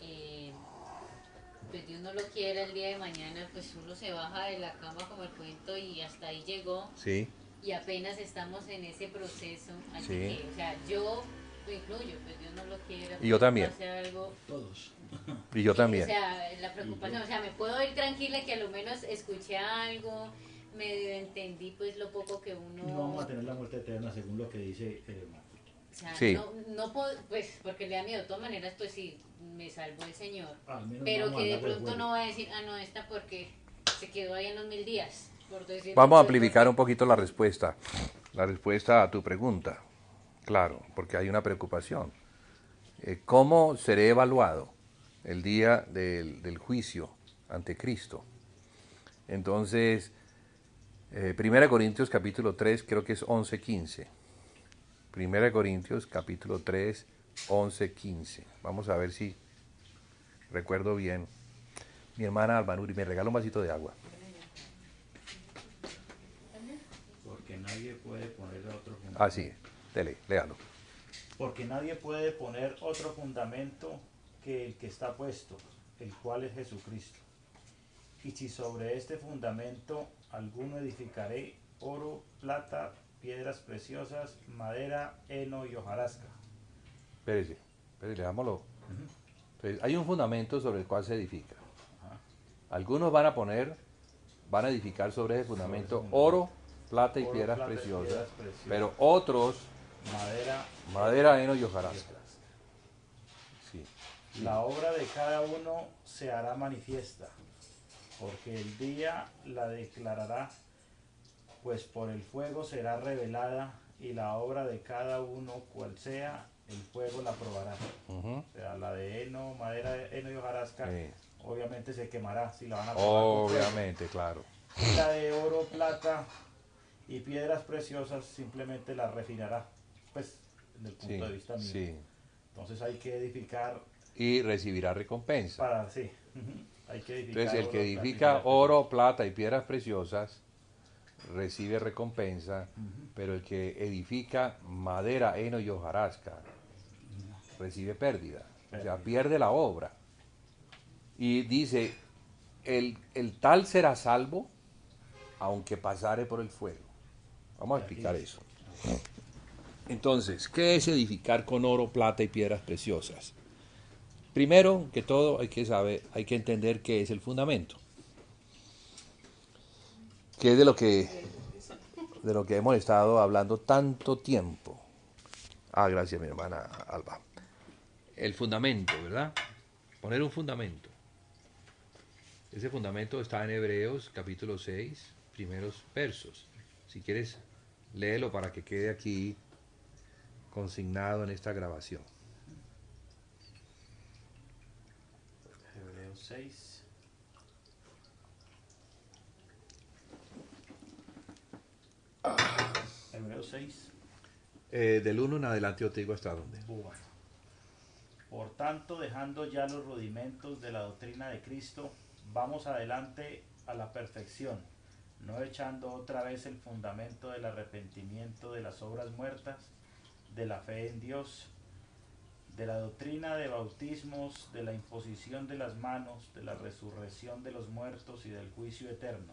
Eh, pues Dios no lo quiera el día de mañana, pues uno se baja de la cama como el cuento y hasta ahí llegó. sí, Y apenas estamos en ese proceso, así sí. que, o sea, yo lo incluyo, pues Dios no lo quiera, Y yo pues, también. pase algo. Todos. Y yo O también. sea, la preocupación, o sea, me puedo ir tranquila que a lo menos escuché algo, medio entendí pues lo poco que uno... No vamos a tener la muerte eterna según lo que dice el hermano. O sea, Sí. no puedo, pues porque le da miedo, de todas maneras, pues sí, me salvó el Señor. Al menos Pero vamos a que de andar por el pronto fuego. no va a decir, ah, no, esta porque se quedó ahí en los 1000 días, por decirlo. Vamos a pues, amplificar porque- un poquito la respuesta a tu pregunta. Claro, porque hay una preocupación. ¿Cómo seré evaluado el día del juicio ante Cristo? Entonces, 1 Corintios capítulo 3, creo que es 11:15. 1 Corintios capítulo 3, 11:15. Vamos a ver si recuerdo bien. Mi hermana Albanuri me regala un vasito de agua. Porque nadie puede poner otro fundamento. Ah, sí, léalo. Porque nadie puede poner otro fundamento que el que está puesto, el cual es Jesucristo. Y si sobre este fundamento alguno edificaré oro, plata, piedras preciosas, madera, heno y hojarasca. Espérese, leámoslo. Entonces, hay un fundamento sobre el cual se edifica. Ajá. Algunos van a edificar sobre ese fundamento Sobre ese fundamento. oro, plata y Oro, piedras plata y preciosas, piedras preciosas. pero otros madera, heno y hojarasca. Sí. La obra de cada uno se hará manifiesta, porque el día la declarará, pues por el fuego será revelada, y la obra de cada uno, cual sea, el fuego la probará. Ujú. O sea, la de heno, madera, heno y hojarasca, Sí. obviamente se quemará si la van a probar con fuego. Obviamente, claro. Y la de oro, plata y piedras preciosas simplemente la refinará, pues, desde el punto Sí, de vista mío. sí. Entonces hay que edificar Y recibirá recompensa. para, sí, hay que edificar. Entonces, el oro, que plata y edifica piedras oro, plata y piedras preciosas recibe recompensa, Ujú. pero el que edifica madera, heno y hojarasca recibe pérdida. O sea, Pérdida. pierde la obra. Y dice, el tal será salvo aunque pasare por el fuego. Vamos a explicar eso. Entonces, ¿qué es edificar con oro, plata y piedras preciosas? Primero que todo hay que saber, hay que entender qué es el fundamento. Que es de lo que hemos estado hablando tanto tiempo. Ah, gracias mi hermana Alba. El fundamento, ¿verdad? Poner un fundamento. Ese fundamento está en Hebreos capítulo 6, primeros versos. Si quieres, léelo para que quede aquí consignado en esta grabación. Hebreos 6. Hebreos 6. Del 1 en adelante yo te digo hasta dónde. Bueno. Por tanto, dejando ya los rudimentos de la doctrina de Cristo, vamos adelante a la perfección, no echando otra vez el fundamento del arrepentimiento de las obras muertas, de la fe en Dios, de la doctrina de bautismos, de la imposición de las manos, de la resurrección de los muertos y del juicio eterno.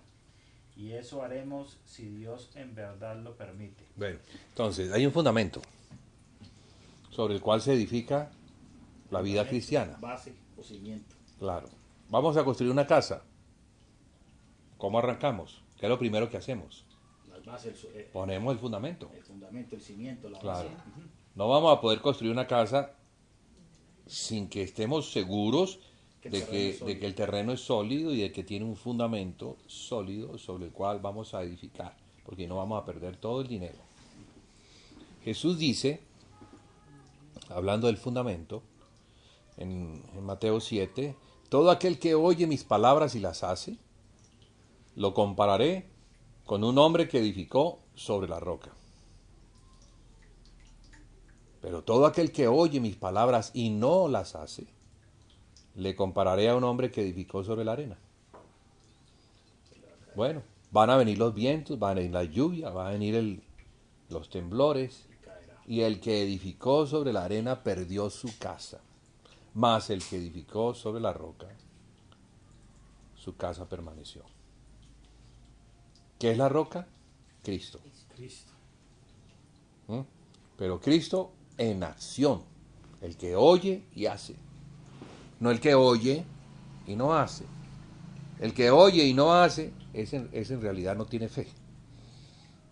Y eso haremos si Dios en verdad lo permite. Bueno, entonces hay un fundamento sobre el cual se edifica la vida cristiana. Base o cimiento. Claro. Vamos a construir una casa. ¿Cómo arrancamos? ¿Qué es lo primero que hacemos? Las bases, Ponemos el fundamento. el fundamento, el cimiento, la Claro. base. No vamos a poder construir una casa sin que estemos seguros de que el terreno es sólido y de que tiene un fundamento sólido sobre el cual vamos a edificar, porque no vamos a perder todo el dinero. Jesús dice, hablando del fundamento, en Mateo 7, todo aquel que oye mis palabras y las hace, lo compararé con un hombre que edificó sobre la roca. Pero todo aquel que oye mis palabras y no las hace, le compararé a un hombre que edificó sobre la arena. Bueno, van a venir los vientos, van a venir la lluvia, van a venir los temblores, y el que edificó sobre la arena perdió su casa, mas el que edificó sobre la roca, su casa permaneció. ¿Qué es la roca? Cristo. Cristo. Pero Cristo en acción, el que oye y hace, no el que oye y no hace. El que oye y no hace, ese en realidad no tiene fe.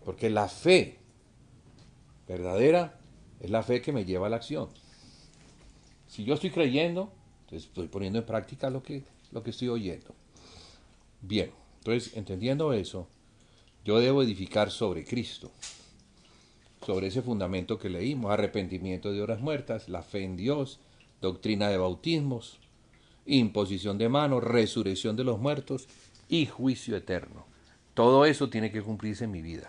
Porque la fe verdadera es la fe que me lleva a la acción. Si yo estoy creyendo, entonces estoy poniendo en práctica lo que estoy oyendo. Bien, entonces entendiendo eso, yo debo edificar sobre Cristo, sobre ese fundamento que leímos: arrepentimiento de obras muertas, la fe en Dios, doctrina de bautismos, imposición de manos, resurrección de los muertos y juicio eterno. Todo eso tiene que cumplirse en mi vida,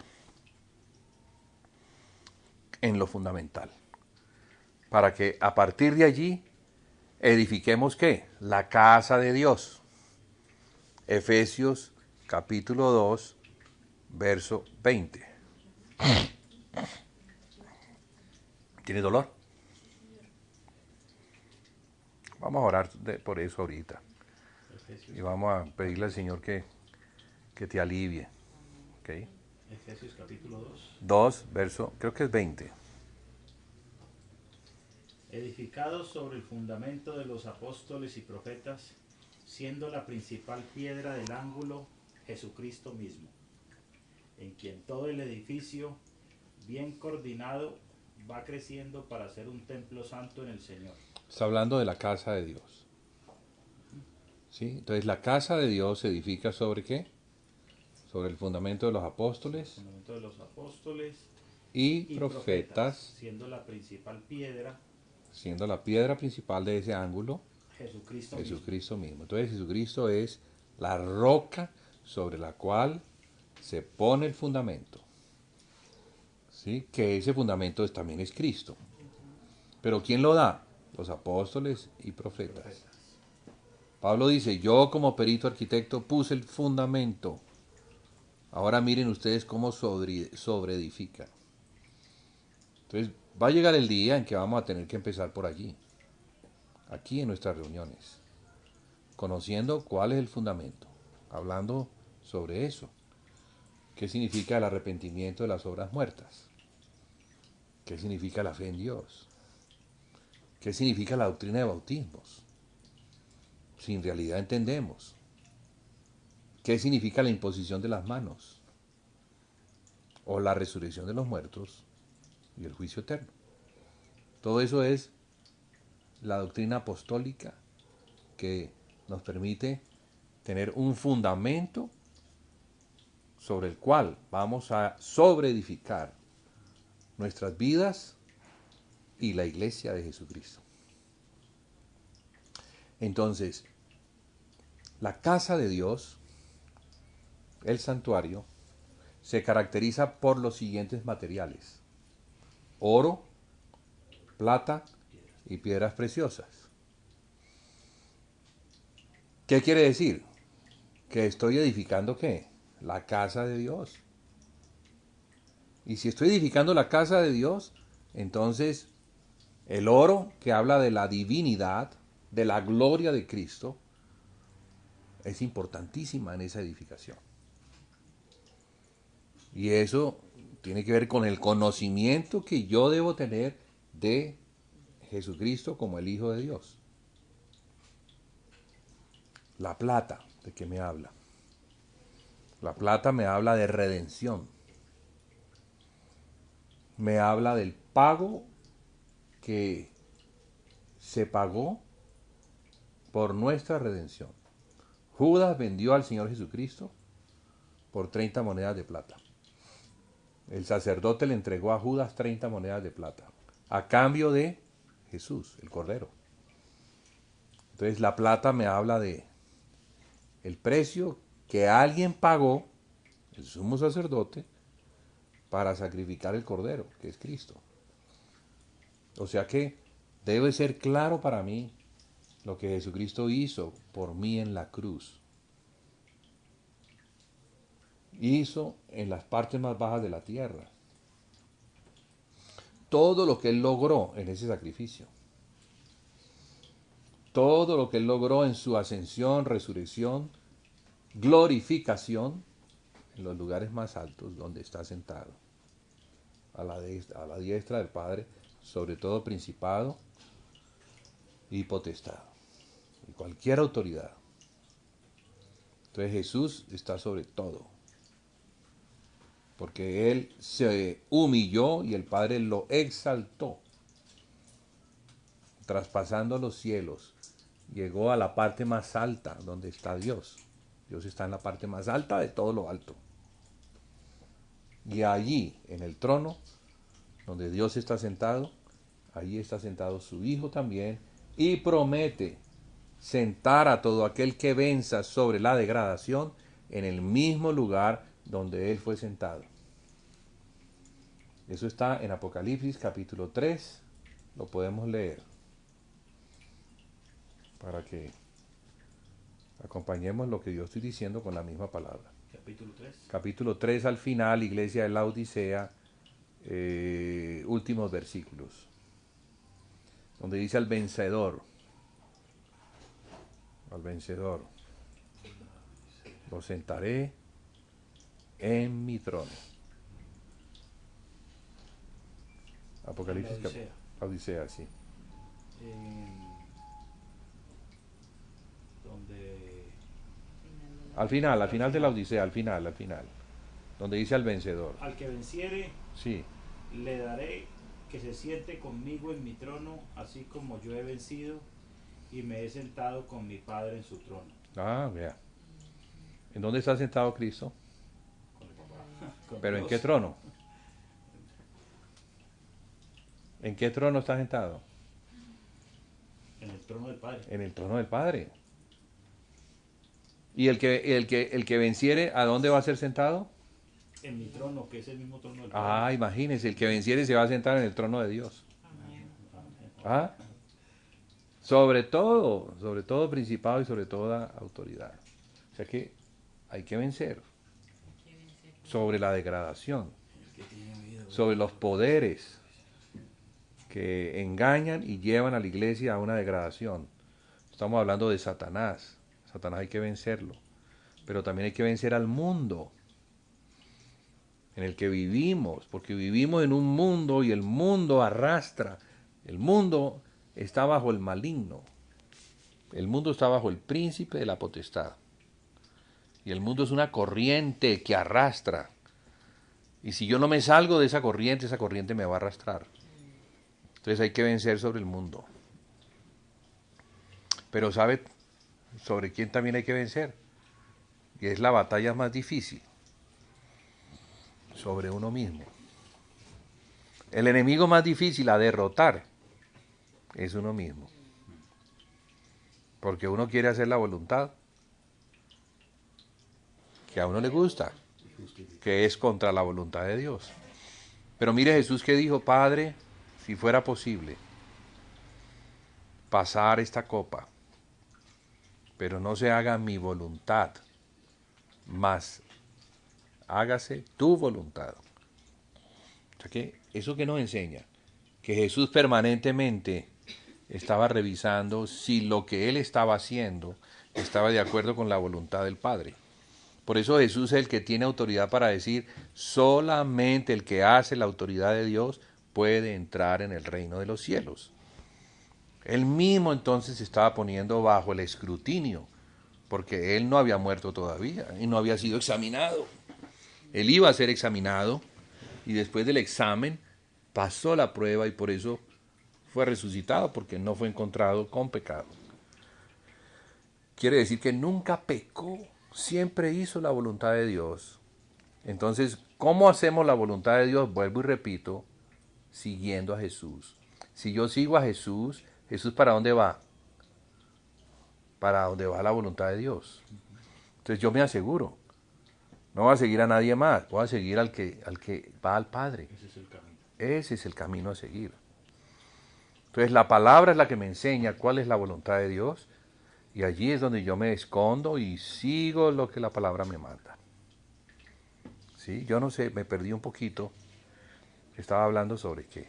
en lo fundamental, para que a partir de allí edifiquemos ¿qué? La casa de Dios. Efesios capítulo 2, verso 20. ¿Tiene dolor? Vamos a orar por eso ahorita. Y vamos a pedirle al Señor que te alivie. ¿Okay? Efesios capítulo 2. 2, verso, creo que es 20. Edificados sobre el fundamento de los apóstoles y profetas, siendo la principal piedra del ángulo Jesucristo mismo, en quien todo el edificio, bien coordinado, va creciendo para ser un templo santo en el Señor. Está hablando de la casa de Dios. ¿Sí? Entonces la casa de Dios se edifica ¿sobre qué? Sobre el fundamento de los apóstoles, Fundamento de los apóstoles y profetas, siendo la principal piedra, siendo la piedra principal de ese ángulo Jesucristo mismo. Entonces Jesucristo es la roca sobre la cual se pone el fundamento. ¿Sí? Que ese fundamento también es Cristo. ¿Pero quién lo da? Los apóstoles y profetas. Pablo dice: yo como perito arquitecto puse el fundamento. Ahora miren ustedes cómo sobreedifican. Entonces va a llegar el día en que vamos a tener que empezar por allí, aquí en nuestras reuniones, conociendo cuál es el fundamento, hablando sobre eso. ¿Qué significa el arrepentimiento de las obras muertas? ¿Qué significa la fe en Dios? ¿Qué significa la doctrina de bautismos? Si en realidad entendemos. ¿Qué significa la imposición de las manos? O la resurrección de los muertos y el juicio eterno. Todo eso es la doctrina apostólica que nos permite tener un fundamento sobre el cual vamos a sobreedificar nuestras vidas y la iglesia de Jesucristo. Entonces, la casa de Dios, el santuario, se caracteriza por los siguientes materiales: oro, plata y piedras preciosas. ¿Qué quiere decir? Que estoy edificando ¿qué? La casa de Dios. Y si estoy edificando la casa de Dios, entonces el oro, que habla de la divinidad, de la gloria de Cristo, es importantísima en esa edificación. Y eso tiene que ver con el conocimiento que yo debo tener de Jesucristo como el Hijo de Dios. La plata, ¿de qué me habla? La plata me habla de redención. Me habla del pago que se pagó por nuestra redención. Judas vendió al Señor Jesucristo por 30 monedas de plata. El sacerdote le entregó a Judas 30 monedas de plata, a cambio de Jesús, el Cordero. Entonces la plata me habla de el precio que alguien pagó, el sumo sacerdote, para sacrificar el cordero, que es Cristo. O sea que debe ser claro para mí lo que Jesucristo hizo por mí en la cruz. Hizo en las partes más bajas de la tierra. Todo lo que Él logró en ese sacrificio. Todo lo que Él logró en su ascensión, resurrección, glorificación, en los lugares más altos donde está sentado. A la diestra del Padre, sobre todo principado y potestad. Y cualquier autoridad. Entonces Jesús está sobre todo. Porque Él se humilló y el Padre lo exaltó. Traspasando los cielos, llegó a la parte más alta donde está Dios. Dios está en la parte más alta de todo lo alto. Y allí, en el trono, donde Dios está sentado, allí está sentado su Hijo también, y promete sentar a todo aquel que venza sobre la degradación en el mismo lugar donde Él fue sentado. Eso está en Apocalipsis capítulo 3, lo podemos leer, para que acompañemos lo que yo estoy diciendo con la misma palabra. Capítulo 3. Capítulo 3 al final, Iglesia de la Odisea, últimos versículos, donde dice al vencedor, lo sentaré en mi trono. Apocalipsis, La Odisea, sí. Donde Al final de la Odisea, al final, donde dice al vencedor. al que venciere, Sí, le daré que se siente conmigo en mi trono, así como yo he vencido y me he sentado con mi Padre en su trono. vea. ¿En dónde está sentado Cristo? Con el papá. Con ¿Pero en Dios. qué trono? ¿En qué trono está sentado? En el trono del Padre. En el trono del Padre. ¿Y el que venciere, a dónde va a ser sentado? En mi trono, que es el mismo trono del Padre. Ah, imagínense, el que venciere se va a sentar en el trono de Dios. ¿Ah? Sobre todo principado y sobre toda autoridad. O sea que hay que vencer sobre la degradación, sobre los poderes que engañan y llevan a la iglesia a una degradación. Estamos hablando de Satanás. Satanás hay que vencerlo. Pero también hay que vencer al mundo en el que vivimos, porque vivimos en un mundo y el mundo arrastra. El mundo está bajo el maligno. El mundo está bajo el príncipe de la potestad. Y el mundo es una corriente que arrastra. Y si yo no me salgo de esa corriente me va a arrastrar. Entonces hay que vencer sobre el mundo. Pero ¿sabe sobre quién también hay que vencer? Y es la batalla más difícil. Sobre uno mismo. El enemigo más difícil a derrotar es uno mismo. Porque uno quiere hacer la voluntad que a uno le gusta, que es contra la voluntad de Dios. Pero mire Jesús que dijo: Padre, si fuera posible pasar esta copa, pero no se haga mi voluntad, mas hágase tu voluntad. O sea que eso que nos enseña, que Jesús permanentemente estaba revisando si lo que él estaba haciendo estaba de acuerdo con la voluntad del Padre. Por eso Jesús es el que tiene autoridad para decir: solamente el que hace la autoridad de Dios puede entrar en el reino de los cielos. Él mismo entonces se estaba poniendo bajo el escrutinio, porque él no había muerto todavía y no había sido examinado. Él iba a ser examinado y después del examen pasó la prueba y por eso fue resucitado, porque no fue encontrado con pecado. Quiere decir que nunca pecó, siempre hizo la voluntad de Dios. Entonces, ¿cómo hacemos la voluntad de Dios? Vuelvo y repito, siguiendo a Jesús. Si yo sigo a Jesús, ¿Jesús para dónde va? para donde va la voluntad de Dios. Entonces yo me aseguro, no voy a seguir a nadie más, voy a seguir al que va al Padre. Ese es el camino. Ese es el camino a seguir. Entonces la palabra es la que me enseña cuál es la voluntad de Dios, y allí es donde yo me escondo y sigo lo que la palabra me manda. ¿Sí? Yo no sé, me perdí un poquito. Estaba hablando sobre qué.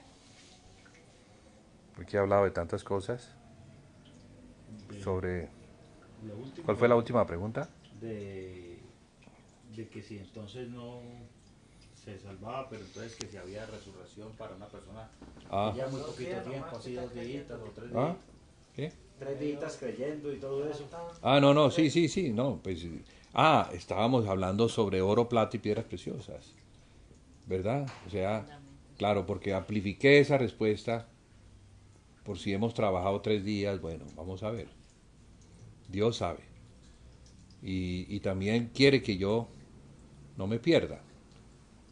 Porque he hablado de tantas cosas. Sobre... ¿Cuál fue la última pregunta? De que si entonces no se salvaba, pero entonces que si había resurrección para una persona que ya muy poquito tiempo, así 2 días o 3 días. ¿Qué? 3 días creyendo y todo eso. No, sí, no, pues... estábamos hablando sobre oro, plata y piedras preciosas, ¿verdad? O sea, claro, porque amplifiqué esa respuesta por si hemos trabajado 3 días, bueno, vamos a ver. Dios sabe. Y también quiere que yo no me pierda.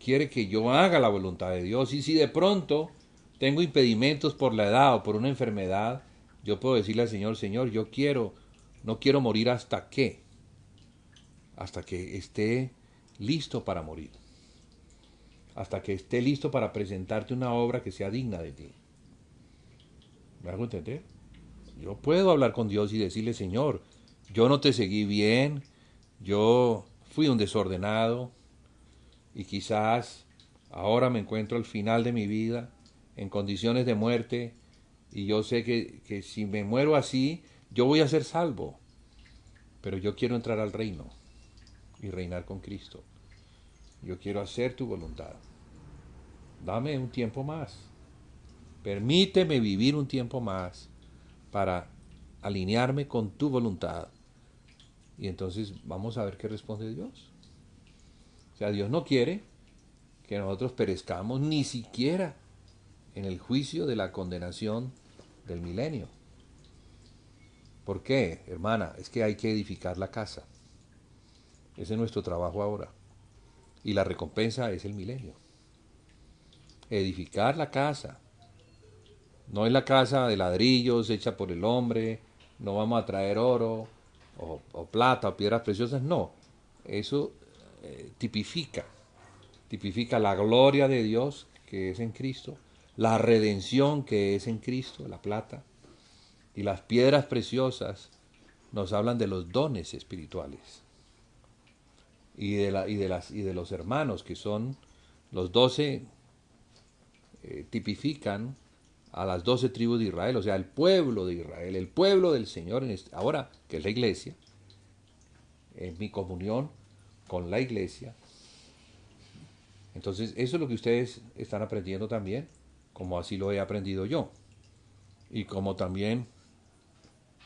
Quiere que yo haga la voluntad de Dios. Y si de pronto tengo impedimentos por la edad o por una enfermedad, yo puedo decirle al Señor, Señor, no quiero morir hasta que esté listo para morir. Hasta que esté listo para presentarte una obra que sea digna de ti. ¿Me hago entender? Yo puedo hablar con Dios y decirle, Señor, yo no te seguí bien, yo fui un desordenado y quizás ahora me encuentro al final de mi vida en condiciones de muerte y yo sé que si me muero así, yo voy a ser salvo. Pero yo quiero entrar al reino y reinar con Cristo. Yo quiero hacer tu voluntad. Dame un tiempo más. Permíteme vivir un tiempo más para alinearme con tu voluntad. Y entonces vamos a ver qué responde Dios. O sea, Dios no quiere que nosotros perezcamos ni siquiera en el juicio de la condenación del milenio. ¿Por qué, hermana? Es que hay que edificar la casa. Ese es nuestro trabajo ahora. Y la recompensa es el milenio. Edificar la casa. No es la casa de ladrillos hecha por el hombre, no vamos a traer oro o plata o piedras preciosas, no. Eso tipifica la gloria de Dios que es en Cristo, la redención que es en Cristo, la plata, y las piedras preciosas nos hablan de los dones espirituales y de los hermanos que son los 12, tipifican a las 12 tribus de Israel, o sea, el pueblo de Israel, el pueblo del Señor, ahora que es la iglesia, en mi comunión con la iglesia. Entonces, eso es lo que ustedes están aprendiendo también, como así lo he aprendido yo. Y como también,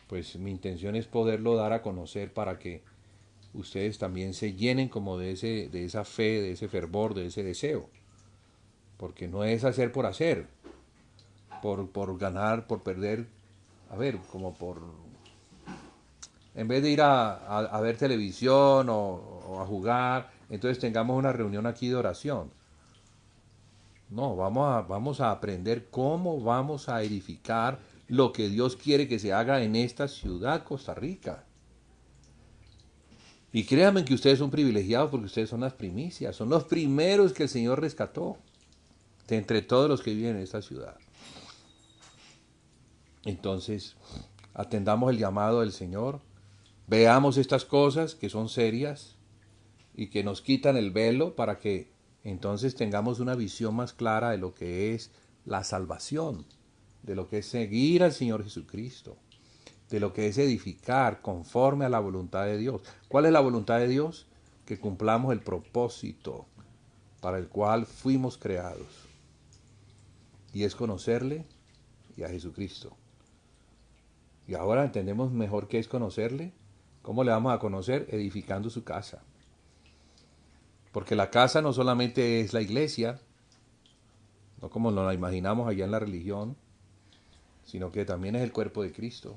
pues mi intención es poderlo dar a conocer para que ustedes también se llenen como de esa fe, de ese fervor, de ese deseo. Porque no es hacer por hacer, por ganar, por perder, en vez de ir a ver televisión o a jugar, entonces tengamos una reunión aquí de oración. No, vamos a aprender cómo vamos a edificar lo que Dios quiere que se haga en esta ciudad, Costa Rica. Y créanme que ustedes son privilegiados porque ustedes son las primicias, son los primeros que el Señor rescató de entre todos los que viven en esta ciudad. Entonces, atendamos el llamado del Señor, veamos estas cosas que son serias y que nos quitan el velo para que entonces tengamos una visión más clara de lo que es la salvación, de lo que es seguir al Señor Jesucristo, de lo que es edificar conforme a la voluntad de Dios. ¿Cuál es la voluntad de Dios? Que cumplamos el propósito para el cual fuimos creados, y es conocerle y a Jesucristo. Y ahora entendemos mejor qué es conocerle. ¿Cómo le vamos a conocer? Edificando su casa. Porque la casa no solamente es la iglesia, no como nos la imaginamos allá en la religión, sino que también es el cuerpo de Cristo.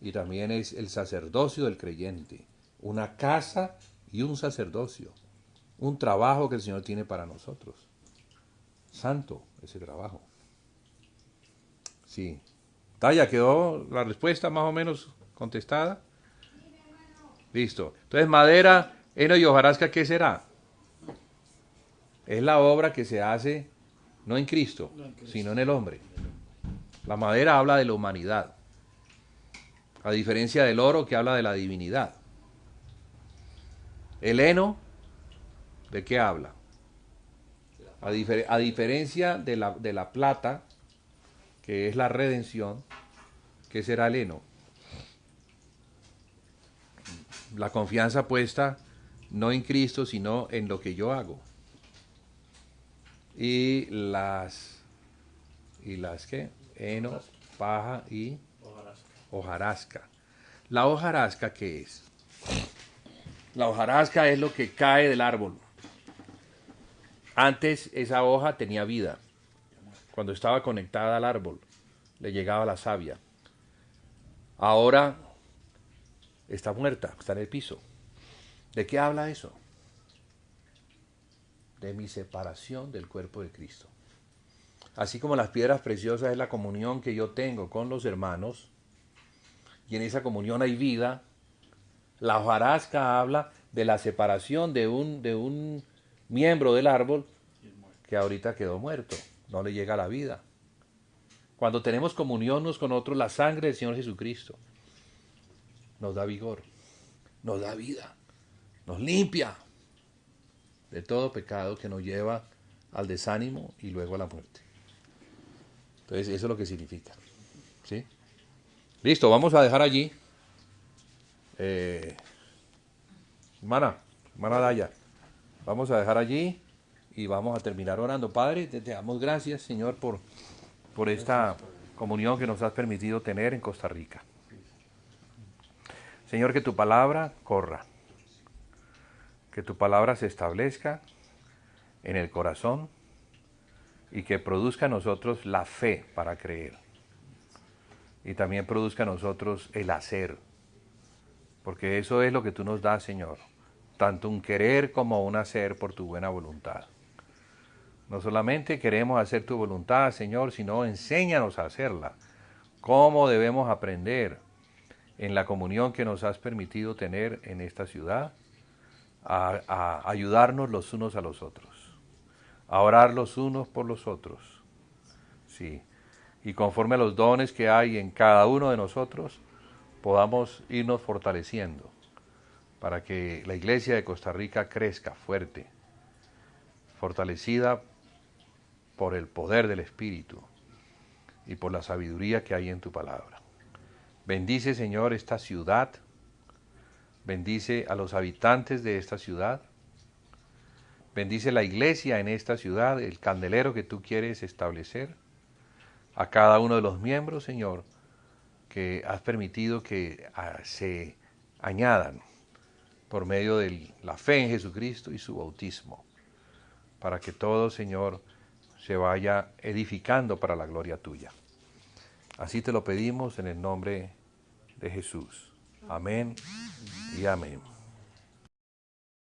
Y también es el sacerdocio del creyente. Una casa y un sacerdocio. Un trabajo que el Señor tiene para nosotros. Santo ese trabajo. Sí. ¿Ya quedó la respuesta más o menos contestada. Listo. Entonces, madera, heno y hojarasca, ¿qué será? Es la obra que se hace no en Cristo, sino en el hombre. La madera habla de la humanidad, a diferencia del oro que habla de la divinidad. El heno, ¿de qué habla? A diferencia de la plata, que es la redención, ¿qué será el heno? La confianza puesta no en Cristo, sino en lo que yo hago. Y las ¿qué? Heno, paja y hojarasca. ¿La hojarasca qué es? La hojarasca es lo que cae del árbol. Antes esa hoja tenía vida. Cuando estaba conectada al árbol, le llegaba la savia. Ahora está muerta, está en el piso. ¿De qué habla eso? De mi separación del cuerpo de Cristo. Así como las piedras preciosas es la comunión que yo tengo con los hermanos, y en esa comunión hay vida, la hojarasca habla de la separación de un miembro del árbol que ahorita quedó muerto, no le llega la vida. Cuando tenemos comunión unos con otros, la sangre del Señor Jesucristo nos da vigor, nos da vida, nos limpia de todo pecado que nos lleva al desánimo y luego a la muerte. Entonces eso es lo que significa. ¿Sí? Listo, vamos a dejar allí. Hermana Daya, vamos a dejar allí y vamos a terminar orando. Padre, te damos gracias, Señor, por esta comunión que nos has permitido tener en Costa Rica. Señor, que tu palabra corra, que tu palabra se establezca en el corazón y que produzca en nosotros la fe para creer. Y también produzca en nosotros el hacer, porque eso es lo que tú nos das, Señor, tanto un querer como un hacer por tu buena voluntad. No solamente queremos hacer tu voluntad, Señor, sino enséñanos a hacerla. ¿Cómo debemos aprender en la comunión que nos has permitido tener en esta ciudad a ayudarnos los unos a los otros, a orar los unos por los otros? Sí. Y conforme a los dones que hay en cada uno de nosotros, podamos irnos fortaleciendo para que la iglesia de Costa Rica crezca fuerte, fortalecida por el poder del Espíritu y por la sabiduría que hay en tu palabra. Bendice, Señor, esta ciudad, bendice a los habitantes de esta ciudad, bendice la iglesia en esta ciudad, el candelero que tú quieres establecer, a cada uno de los miembros, Señor, que has permitido que se añadan por medio de la fe en Jesucristo y su bautismo, para que todo, Señor, se vaya edificando para la gloria tuya. Así te lo pedimos en el nombre de Jesús. Amén y amén.